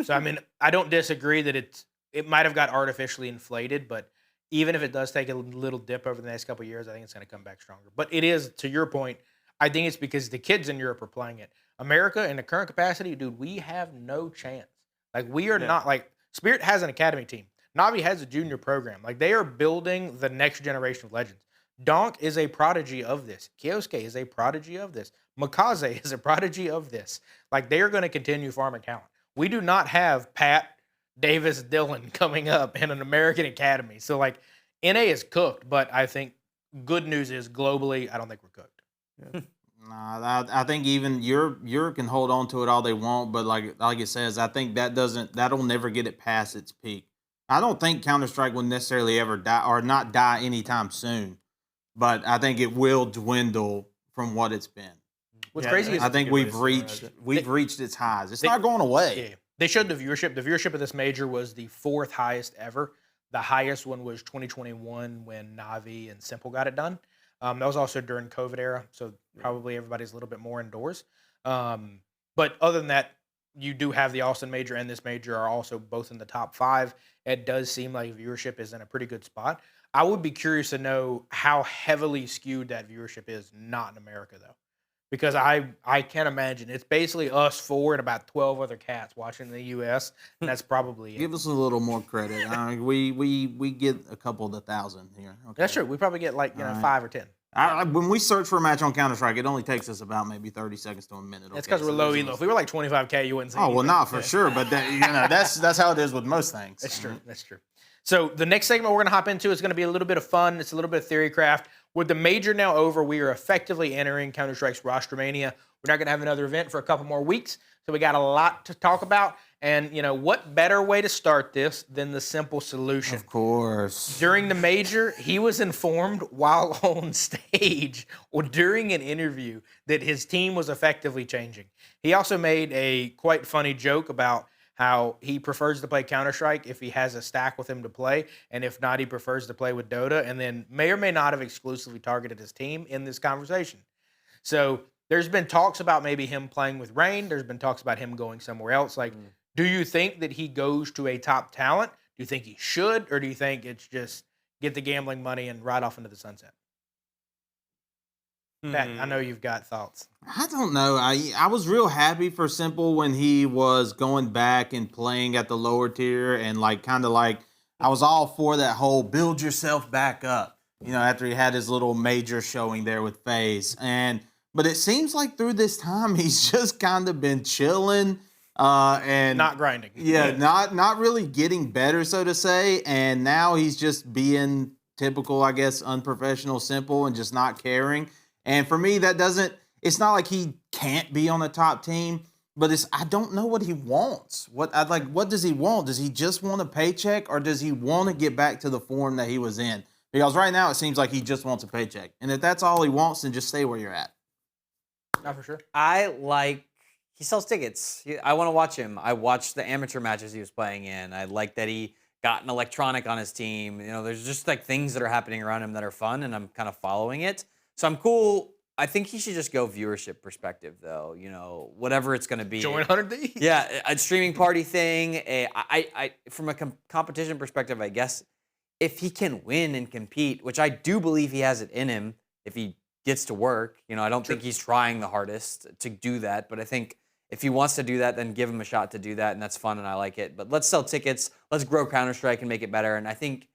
So, I mean, I don't disagree that it might have got artificially inflated, but even if it does take a little dip over the next couple of years, I think it's going to come back stronger. But it is, to your point, I think it's because the kids in Europe are playing it. America, in the current capacity, dude, we have no chance. Like, we are not, like, Spirit has an academy team. Navi has a junior program. Like, they are building the next generation of legends. Donk is a prodigy of this. Kioske is a prodigy of this. Makaze is a prodigy of this. Like, they are going to continue farming talent. We do not have Pat, Davis, Dillon coming up in an American academy. So, like, NA is cooked, but I think good news is globally, I don't think we're cooked. Yeah. Nah, I think even Europe can hold on to it all they want, but like it says, I think that'll never get it past its peak. I don't think Counter-Strike will necessarily ever die or not die anytime soon, but I think it will dwindle from what it's been. What's crazy is I think we've reached its highs. It's not going away. Yeah, they showed the viewership. The viewership of this major was the 4th highest ever. The highest one was 2021 when Navi and S1mple got it done. That was also during COVID era, so probably everybody's a little bit more indoors. But other than that, you do have the Austin major and this major are also both in the top 5. It does seem like viewership is in a pretty good spot. I would be curious to know how heavily skewed that viewership is not in America, though. Because I can't imagine. It's basically us 4 and about 12 other cats watching in the U.S., and that's probably it. Give us a little more credit. We get a couple of 1,000 here. Okay. That's true. We probably get like 5 or 10. When we search for a match on Counter-Strike, it only takes us about maybe 30 seconds to a minute. That's because we're low elo. If we were like 25K, you wouldn't see well, not for sure, but that's how it is with most things. That's true. That's true. So the next segment we're going to hop into is going to be a little bit of fun. It's a little bit of theory craft. With the major now over, we are effectively entering Counter-Strike's roster mania. We're not going to have another event for a couple more weeks, so we got a lot to talk about. And, what better way to start this than the S1mple Solution? Of course. During the major, he was informed while on stage or during an interview that his team was effectively changing. He also made a quite funny joke about how he prefers to play Counter-Strike if he has a stack with him to play, and if not, he prefers to play with Dota, and then may or may not have exclusively targeted his team in this conversation. So there's been talks about maybe him playing with Rain. There's been talks about him going somewhere else. Like, do you think that he goes to a top talent? Do you think he should, or do you think it's just get the gambling money and ride off into the sunset? Pat, I know you've got thoughts. I don't know. I was real happy for S1mple when he was going back and playing at the lower tier and kind of I was all for that whole build yourself back up, after he had his little major showing there with Faze. But it seems like through this time, he's just kind of been chilling and Not grinding. Yeah, not really getting better, so to say. And now he's just being typical, I guess, unprofessional, simple, and just not caring. And for me, it's not like he can't be on a top team, but I don't know what he wants. What does he want? Does he just want a paycheck, or does he want to get back to the form that he was in? Because right now it seems like he just wants a paycheck. And if that's all he wants, then just stay where you're at. Not for sure. He sells tickets. I want to watch him. I watched the amateur matches he was playing in. I like that he got an electronic on his team. There's just like things that are happening around him that are fun, and I'm kind of following it. So I'm cool. I think he should just go viewership perspective, though. Whatever it's going to be. Join 100 Thieves. Yeah, a streaming party thing. I from a competition perspective, I guess if he can win and compete, which I do believe he has it in him, if he gets to work. I don't think he's trying the hardest to do that, but I think if he wants to do that, then give him a shot to do that, and that's fun, and I like it. But let's sell tickets. Let's grow Counter-Strike and make it better. And I think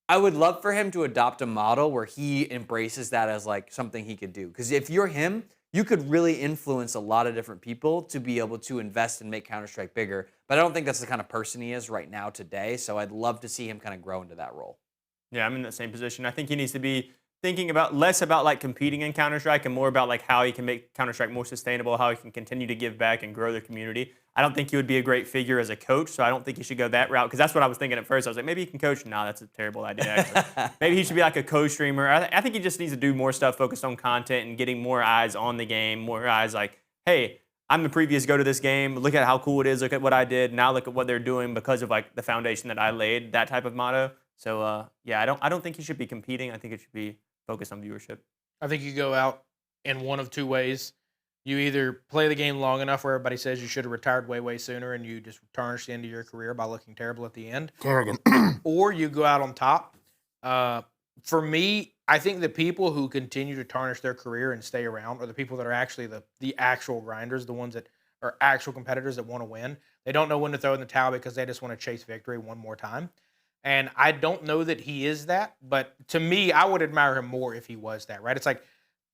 I would love for him to adopt a model where he embraces that as like something he could do. Because if you're him, you could really influence a lot of different people to be able to invest and make Counter-Strike bigger. But I don't think that's the kind of person he is right now today. So I'd love to see him kind of grow into that role. Yeah, I'm in that same position. I think he needs to be thinking less about like competing in Counter-Strike and more about like how he can make Counter-Strike more sustainable, how he can continue to give back and grow the community. I don't think he would be a great figure as a coach, so I don't think he should go that route, because that's what I was thinking at first. I was like, maybe he can coach. No, that's a terrible idea, actually. Maybe he should be like a co-streamer. I think he just needs to do more stuff focused on content and getting more eyes on the game, more eyes like, hey, I'm the previous go to this game. Look at how cool it is. Look at what I did. Now look at what they're doing because of like the foundation that I laid, that type of motto. So, yeah, I don't think he should be competing. I think it should be focused on viewership. I think you go out in one of two ways. You either play the game long enough where everybody says you should have retired way, way sooner, and you just tarnish the end of your career by looking terrible at the end. Karrigan. Or you go out on top. For me, I think the people who continue to tarnish their career and stay around are the people that are actually the actual grinders, the ones that are actual competitors that want to win. They don't know when to throw in the towel because they just want to chase victory one more time. And I don't know that he is that, but to me, I would admire him more if he was that, right? It's like,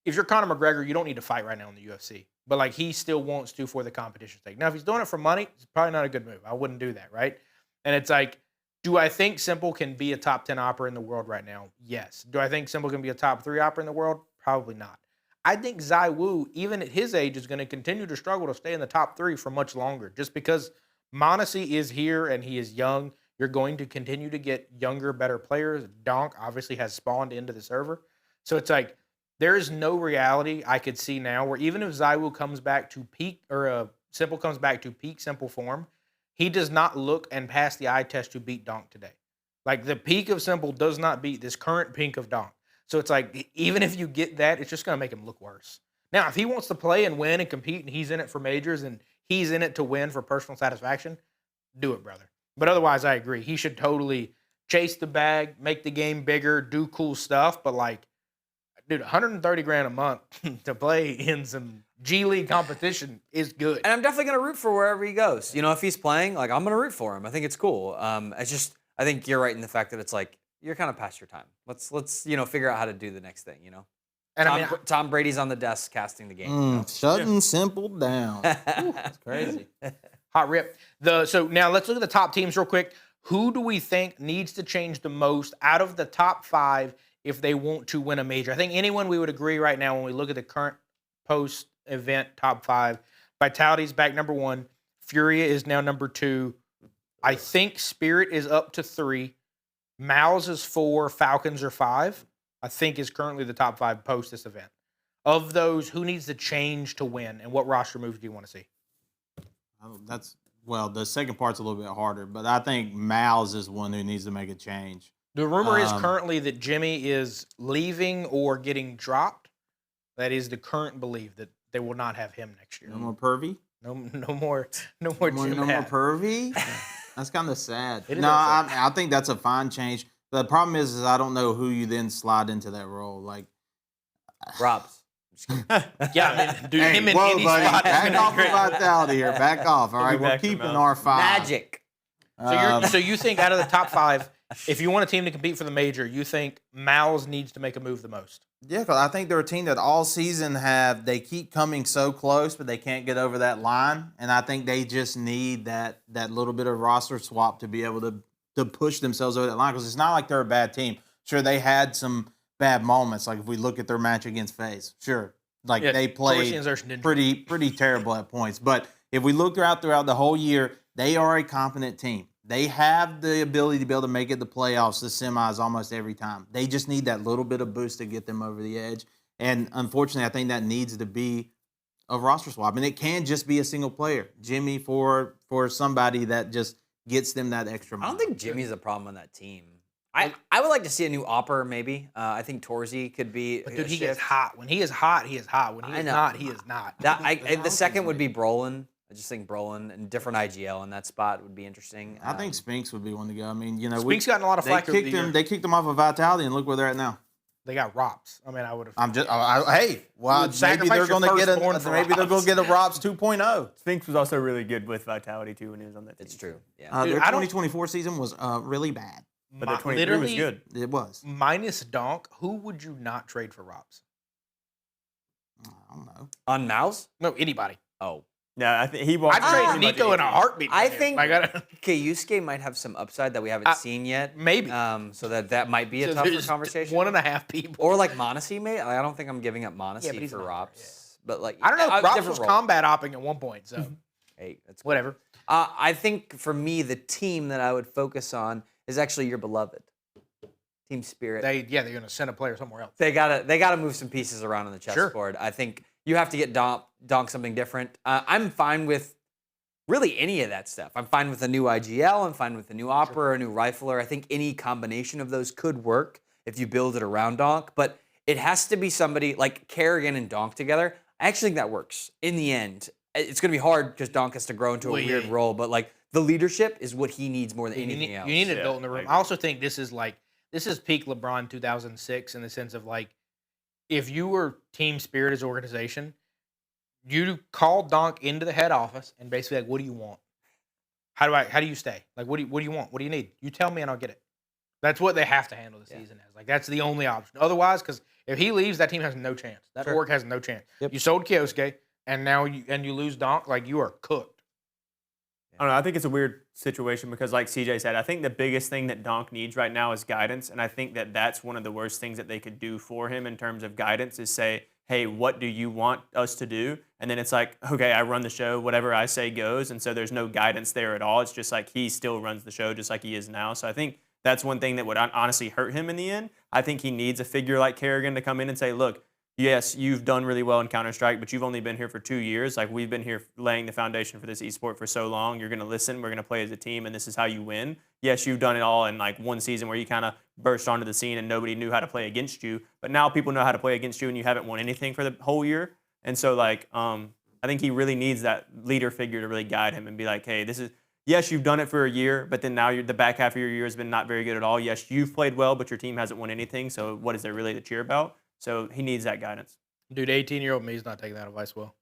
if you're Conor McGregor, you don't need to fight right now in the UFC. But, like, he still wants to for the competition's sake. Now, if he's doing it for money, it's probably not a good move. I wouldn't do that, right? And it's like, do I think s1mple can be a top 10 opera in the world right now? Yes. Do I think s1mple can be a top 3 opera in the world? Probably not. I think Zywoo, even at his age, is going to continue to struggle to stay in the top 3 for much longer. Just because Monacy is here and he is young, you're going to continue to get younger, better players. Donk obviously has spawned into the server. So it's like, there is no reality I could see now where even if Zywoo comes back to peak, or s1mple comes back to peak s1mple form, he does not look and pass the eye test to beat Donk today. Like, the peak of s1mple does not beat this current peak of Donk. So it's like, even if you get that, it's just going to make him look worse. Now, if he wants to play and win and compete and he's in it for majors and he's in it to win for personal satisfaction, do it, brother. But otherwise, I agree. He should totally chase the bag, make the game bigger, do cool stuff. But, like, dude, $130,000 a month to play in some G League competition is good. And I'm definitely going to root for wherever he goes. If he's playing, like, I'm going to root for him. I think it's cool. I think you're right in the fact that it's like, you're kind of past your time. Let's figure out how to do the next thing, And Tom Brady's on the desk casting the game. Shutting s1mple down. Ooh, that's crazy. Hot rip. So now let's look at the top teams real quick. Who do we think needs to change the most out of the top 5 if they want to win a major? I think anyone we would agree right now when we look at the current post-event top 5, Vitality's back number 1. Furia is now number 2. I think Spirit is up to 3. Mouse is 4. Falcons are 5. I think is currently the top 5 post this event. Of those, who needs to change to win, and what roster moves do you want to see? The second part's a little bit harder, but I think Mouse is one who needs to make a change. The rumor is currently that Jimmy is leaving or getting dropped. That is the current belief, that they will not have him next year. No more Pervy? No more Jim. No more Pervy? That's kind of sad. I think that's a fine change. The problem is I don't know who you then slide into that role. Like Robs. Yeah, I mean, dude, him in any buddy, spot is back gonna off be great. of Vitality here. Back off. All right, we're keeping our 5. Magic. So you think out of the top 5, If you want a team to compete for the major, you think Mouse needs to make a move the most. Yeah, because I think they're a team that all season they keep coming so close, but they can't get over that line. And I think they just need that little bit of roster swap to be able to push themselves over that line. Because it's not like they're a bad team. Sure, they had some bad moments. Like if we look at their match against Faze, sure, like they played pretty terrible at points. But if we look throughout the whole year, they are a competent team. They have the ability to be able to make it the playoffs, the semis almost every time. They just need that little bit of boost to get them over the edge. And unfortunately, I think that needs to be a roster swap. And it can just be a single player. Jimmy for somebody that just gets them that extra I mile. don't think Jimmy's a problem on that team. I would like to see a new Opper, maybe. I think Torzy could be. But dude, he gets hot. When he is hot, he is hot. When he is not, he is not. The second would be Brolin. I just think Brolin and different IGL in that spot would be interesting. I think Spinks would be one to go. I mean, Spinks gotten a lot of flack over the year. They kicked him off of Vitality, and look where they're at now. They got Rops. I mean, I would have. Maybe they're going to get a Rops 2.0. Spinks was also really good with Vitality too when he was on that team. It's true. Yeah. Their 2024 season was really bad. But their 23 was good. It was. Minus Donk, who would you not trade for Rops? I don't know. On Mouse? No, anybody. Oh. Yeah, I think he walked. I'd trade Nico in a heartbeat. I think Yusuke might have some upside that we haven't seen yet. Maybe. So that might be a tougher conversation. 1.5 people. Or like Monesi, mate. I don't think I'm giving up Monesi for Rops. Yeah. But like I don't know. Rops was combat opping at one point, so hey, that's whatever. I think for me, the team that I would focus on is actually your beloved Team Spirit. They're going to send a player somewhere else. They gotta move some pieces around on the chessboard. Sure. I think you have to get Donk something different. I'm fine with really any of that stuff. I'm fine with a new IGL. I'm fine with a new Opera, or a new Rifler. I think any combination of those could work if you build it around Donk. But it has to be somebody like Karrigan and Donk together. I actually think that works in the end. It's going to be hard because Donk has to grow into a weird role. But like the leadership is what he needs more than anything else. You need an adult in the room. I also think this is peak LeBron 2006 in the sense of like, if you were Team Spirit as an organization, you call Donk into the head office and basically like, what do you want? How do you stay? Like, what do you want? What do you need? You tell me and I'll get it. That's what they have to handle the season as. Like, that's the only option. Otherwise, because if he leaves, that team has no chance. That org has no chance. Yep. You sold Kyosuke, and now you lose Donk, like you are cooked. I don't know. I think it's a weird situation because, like CJ said, I think the biggest thing that Donk needs right now is guidance, and I think that that's one of the worst things that they could do for him in terms of guidance is say, hey, what do you want us to do? And then it's like, okay, I run the show, whatever I say goes, and so there's no guidance there at all. It's just like he still runs the show just like he is now. So I think that's one thing that would honestly hurt him in the end. I think he needs a figure like Karrigan to come in and say, look, yes, you've done really well in Counter-Strike, but you've only been here for 2 years. Like, we've been here laying the foundation for this esport for so long. You're going to listen. We're going to play as a team, and this is how you win. Yes, you've done it all in, like, one season where you kind of burst onto the scene and nobody knew how to play against you. But now people know how to play against you, and you haven't won anything for the whole year. And so, like, I think he really needs that leader figure to really guide him and be like, hey, this is – yes, you've done it for a year, but then now the back half of your year has been not very good at all. Yes, you've played well, but your team hasn't won anything, so what is there really to cheer about? So he needs that guidance. Dude, 18-year-old me's not taking that advice well.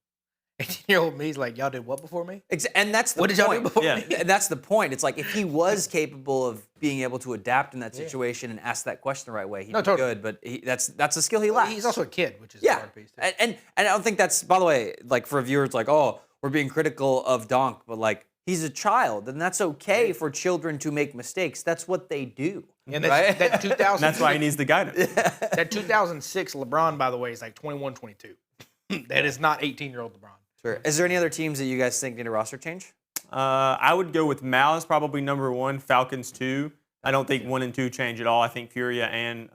18-year-old me's like, y'all did what before me? And that's the what did y'all do before me? That's the point. It's like if he was capable of being able to adapt in that situation and ask that question the right way, he'd be good. But that's a skill he lacks. He's also a kid, which is a hard piece too. And I don't think that's, by the way, like for viewers, like, oh, we're being critical of Donk, but like he's a child, and that's okay for children to make mistakes. That's what they do. And right? that 2000. That's why he needs the guidance. That 2006 LeBron, by the way, is like 21, 22. That is not 18-year-old LeBron. Sure. Is there any other teams that you guys think need a roster change? I would go with Mal is probably number 1, Falcons 2. I don't think 1 and 2 change at all. I think Furia and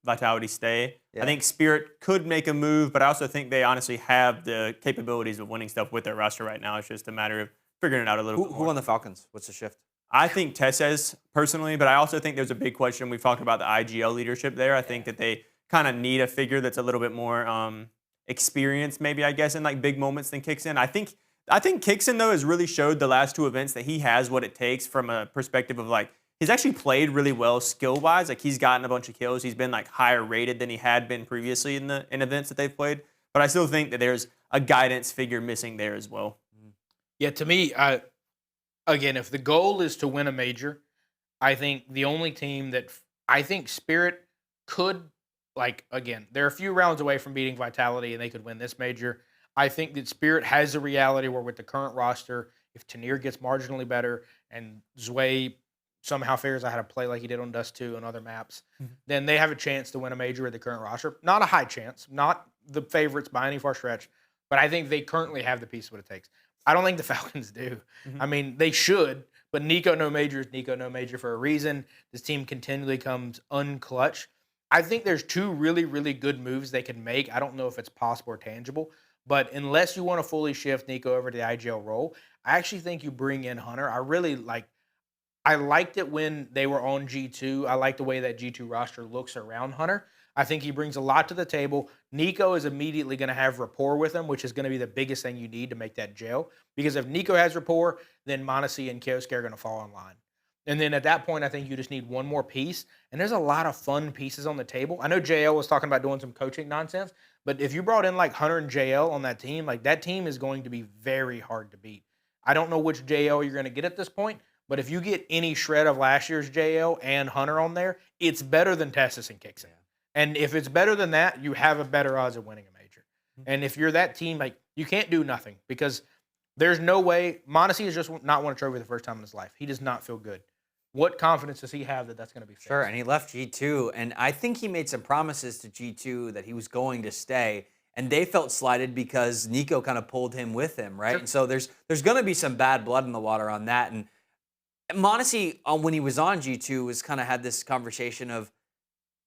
Vitality stay. Yeah. I think Spirit could make a move, but I also think they honestly have the capabilities of winning stuff with their roster right now. It's just a matter of figuring it out a little bit more. Who won the Falcons? What's the shift? I think Tesses personally, but I also think there's a big question. We've talked about the IGL leadership there. I think that they kind of need a figure that's a little bit more experienced, maybe, I guess, in like big moments than Kixon. I think Kixon, though, has really showed the last 2 events that he has what it takes from a perspective of like, he's actually played really well skill-wise. Like, he's gotten a bunch of kills. He's been like higher rated than he had been previously in events that they've played. But I still think that there's a guidance figure missing there as well. Yeah, to me, again, if the goal is to win a major, I think the only team that I think Spirit could, like, again, they're a few rounds away from beating Vitality and they could win this major. I think that Spirit has a reality where with the current roster, if Tanir gets marginally better and Zwei somehow figures out how to play like he did on Dust 2 and other maps, then they have a chance to win a major with the current roster. Not a high chance, not the favorites by any far stretch, but I think they currently have the piece of what it takes. I don't think the Falcons do. I mean, they should, but Nico no major is Nico no major for a reason. This team continually comes unclutch. I think there's two really, really good moves they can make. I don't know if it's possible or tangible, but unless you want to fully shift Nico over to the IGL role, I actually think you bring in Hunter. I liked it when they were on G2. I like the way that G2 roster looks around Hunter. I think he brings a lot to the table. Nico is immediately going to have rapport with him, which is going to be the biggest thing you need to make that gel. Because if Nico has rapport, then m0NESY and kioSK are going to fall in line. And then at that point, I think you just need one more piece. And there's a lot of fun pieces on the table. I know JL was talking about doing some coaching nonsense, but if you brought in like Hunter and JL on that team, like that team is going to be very hard to beat. I don't know which JL you're going to get at this point, but if you get any shred of last year's JL and Hunter on there, it's better than Tessus and Kixon. And if it's better than that, you have a better odds of winning a major. And if you're that team, like you can't do nothing because there's no way. m0NESY has just not won a trophy the first time in his life. He does not feel good. What confidence does he have that that's going to be fixed? Sure, and he left G2, and I think he made some promises to G2 that he was going to stay, and they felt slighted because Nico kind of pulled him with him, right? Sure. And so there's going to be some bad blood in the water on that. And m0NESY, when he was on G2, was kind of had this conversation of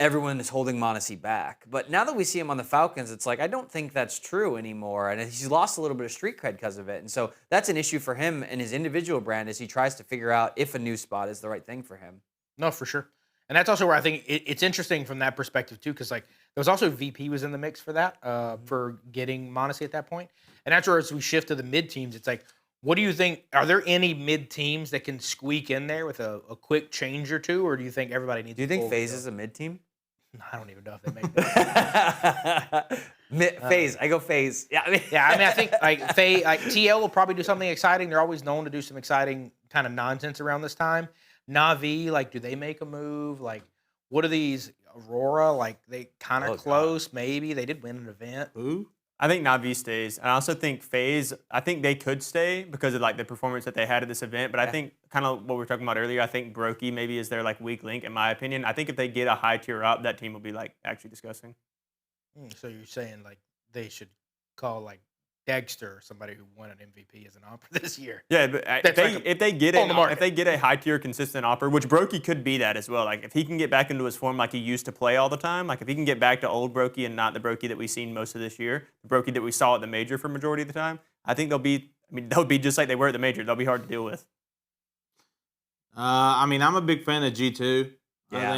everyone is holding m0NESY back. But now that we see him on the Falcons, it's like, I don't think that's true anymore. And he's lost a little bit of street cred because of it. And so that's an issue for him and his individual brand as he tries to figure out if a new spot is the right thing for him. No, for sure. And that's also where I think it's interesting from that perspective, too, because like there was also VP was in the mix for that, for getting m0NESY at that point. And that's where as we shift to the mid teams, it's like, what do you think? Are there any mid teams that can squeak in there with a quick change or two, or do you think everybody needs? Do you think Faze is a mid team? I don't even know if they make that. Faze, I go Faze. Yeah, I think like TL will probably do something exciting. They're always known to do some exciting kind of nonsense around this time. Navi, like, do they make a move? Like, what are these? Aurora, like, they kind of close. God. Maybe they did win an event. Who? I think Navi stays. And I also think Faze, I think they could stay because of like the performance that they had at this event. But I think kind of what we were talking about earlier, I think Brokey maybe is their like weak link in my opinion. I think if they get a high tier up, that team will be like actually disgusting. So you're saying like they should call like Dexter or somebody who won an MVP as an opera this year. Yeah, but if they get a high tier consistent opera, which Brokey could be that as well. Like if he can get back into his form like he used to play all the time, like if he can get back to old Brokey and not the Brokey that we've seen most of this year, the Brokey that we saw at the major for majority of the time, I think they'll be just like they were at the major. They'll be hard to deal with. I mean, I'm a big fan of G2. Yeah,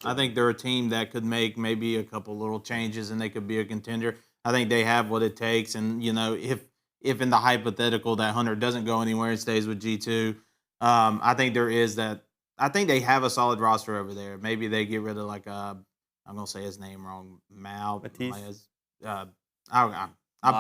I think they're a team that could make maybe a couple little changes and they could be a contender. I think they have what it takes, and you know, if in the hypothetical that Hunter doesn't go anywhere and stays with G2, I think there is that. I think they have a solid roster over there. Maybe they get rid of like I'm gonna say his name wrong, Matisse. I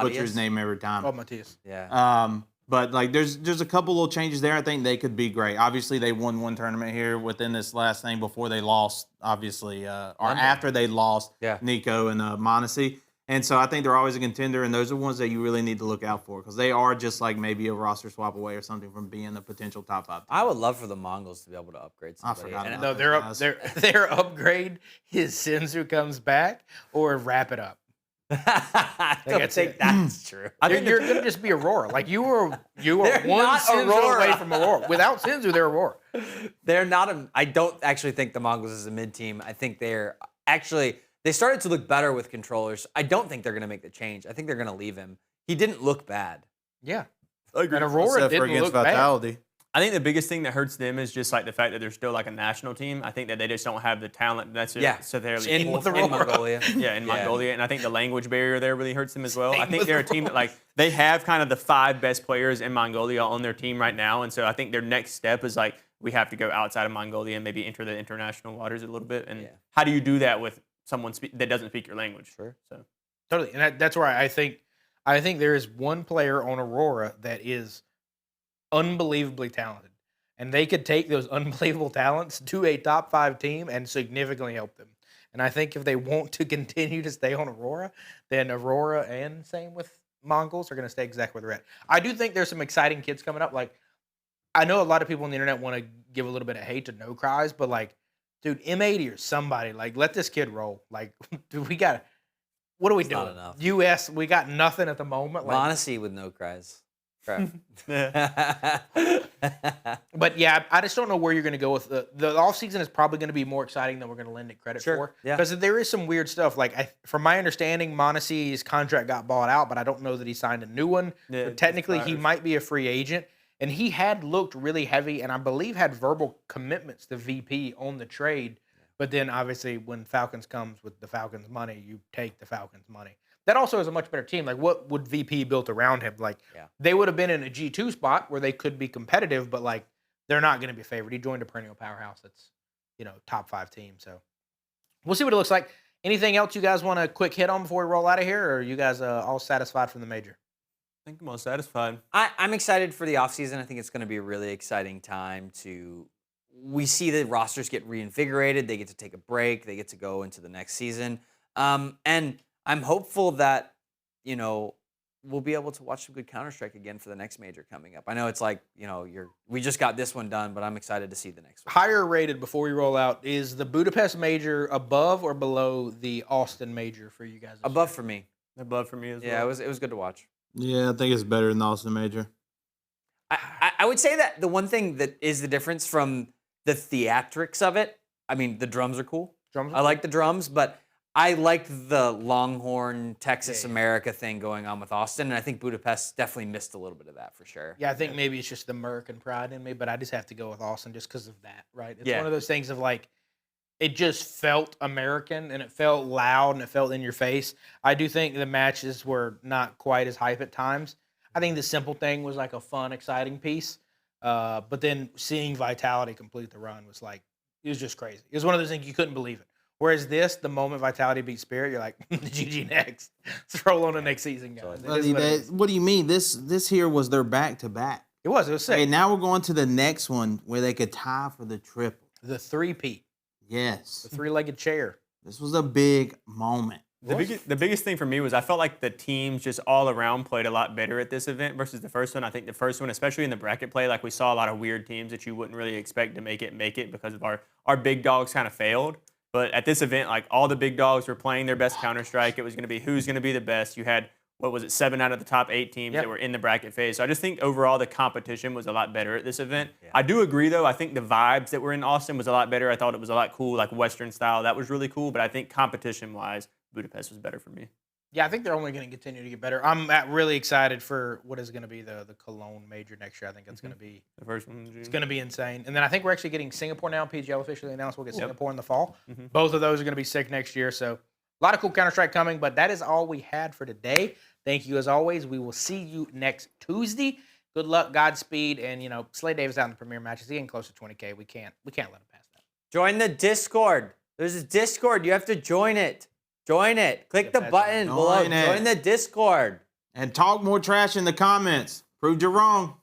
butcher his name every time. Oh, Matisse. Yeah. But like there's a couple little changes there. I think they could be great. Obviously, they won one tournament here within this last thing before they lost, obviously, or after they lost Nico and m0NESY. And so I think they're always a contender, and those are ones that you really need to look out for because they are just like maybe a roster swap away or something from being a potential top 5 team. I would love for the Mongols to be able to upgrade somebody. I forgot about their upgrade is Sinzu comes back or wrap it up. I don't think that's true. I think you're going to just be Aurora. Like you were one Sinzu away from Aurora. Without Sinzu, they're Aurora. They're not. I don't actually think the Mongols is a mid team. I think they're actually. They started to look better with controllers. I don't think they're going to make the change. I think they're going to leave him. He didn't look bad. Yeah. And Aurora didn't look Vitality. Bad. I think the biggest thing that hurts them is just like the fact that they're still like a national team. I think that they just don't have the talent necessarily in Mongolia. In Mongolia. And I think the language barrier there really hurts them as well. I think they're a team that like they have kind of the 5 best players in Mongolia on their team right now. And so I think their next step is like we have to go outside of Mongolia and maybe enter the international waters a little bit. And how do you do that with someone that doesn't speak your language? Sure. So totally, and that's where I think there is one player on Aurora that is unbelievably talented, and they could take those unbelievable talents to a top 5 team and significantly help them. And I think if they want to continue to stay on Aurora, then Aurora and same with Mongols are going to stay exactly where they're at. I do think there's some exciting kids coming up. Like, I know a lot of people on the internet want to give a little bit of hate to No Cries, but like, dude, M80 or somebody, like, let this kid roll. Like, dude, we got, what are we doing? not enough. US, we got nothing at the moment. Like, Honesty with no cries. Crap. but yeah, I just don't know where you're going to go with the offseason is probably going to be more exciting than we're going to lend it credit for. Yeah. Because there is some weird stuff. Like, from my understanding, Mondesi's contract got bought out, but I don't know that he signed a new one. Yeah, But technically, he expires. might be a free agent. And he had looked really heavy and I believe had verbal commitments to VP on the trade. But then obviously when Falcons comes with the Falcons money, you take the Falcons money. That also is a much better team. Like, what would VP built around him? Like, they would have been in a G2 spot where they could be competitive, but like, they're not going to be favored. He joined a perennial powerhouse that's, top 5 team. So we'll see what it looks like. Anything else you guys want to quick hit on before we roll out of here? Or are you guys all satisfied from the major? I think I'm all satisfied. I'm excited for the offseason. I think it's going to be a really exciting time we see the rosters get reinvigorated. They get to take a break. They get to go into the next season. And I'm hopeful that, we'll be able to watch some good Counter-Strike again for the next major coming up. I know it's like, we just got this one done, but I'm excited to see the next one. Higher rated before we roll out, is the Budapest major above or below the Austin major for you guys? Above for me. Above for me as well. Yeah, it was good to watch. Yeah, I think it's better than the Austin Major. I would say that the one thing that is the difference from the theatrics of it, I mean, the drums are cool. I like the drums, but I liked the Longhorn, Texas, America thing going on with Austin, and I think Budapest definitely missed a little bit of that for sure. Yeah, I think maybe it's just the American pride in me, but I just have to go with Austin just because of that, right? It's Yeah. one of those things of like, it just felt American and it felt loud and it felt in your face. I do think the matches were not quite as hype at times. I think the simple thing was like a fun, exciting piece. But then seeing Vitality complete the run was like, it was just crazy. It was one of those things you couldn't believe it. Whereas this, the moment Vitality beat Spirit, you're like, GG next. Let's roll on to next season, guys. What do you mean? This here was their back-to-back. It was sick. Hey, now we're going to the next one where they could tie for the triple. The 3-peat, Yes. the 3-legged chair. This was a big moment. The biggest thing for me was I felt like the teams just all around played a lot better at this event versus the first one. I think the first one, especially in the bracket play, like we saw a lot of weird teams that you wouldn't really expect to make it because of our big dogs kind of failed. But at this event, like all the big dogs were playing their best Counter-Strike. It was going to be who's going to be the best. You had, 7 out of the top 8 teams that were in the bracket phase. So I just think overall the competition was a lot better at this event. Yeah. I do agree, though. I think the vibes that were in Austin was a lot better. I thought it was a lot cool, like Western style. That was really cool. But I think competition-wise, Budapest was better for me. Yeah, I think they're only going to continue to get better. I'm really excited for what is going to be the Cologne major next year. I think it's going to be the first one in June. It's going to be insane. And then I think we're actually getting Singapore now. PGL officially announced we'll get Singapore in the fall. Both of those are going to be sick next year. So a lot of cool Counter-Strike coming, but that is all we had for today. Thank you as always. We will see you next Tuesday. Good luck, Godspeed, and Slay Davis out in the premier matches. He's getting close to 20K. We can't let him pass that. Join the Discord. There's a Discord. You have to join it. Join it. Click the button below. Join the Discord. And talk more trash in the comments. Proved you're wrong.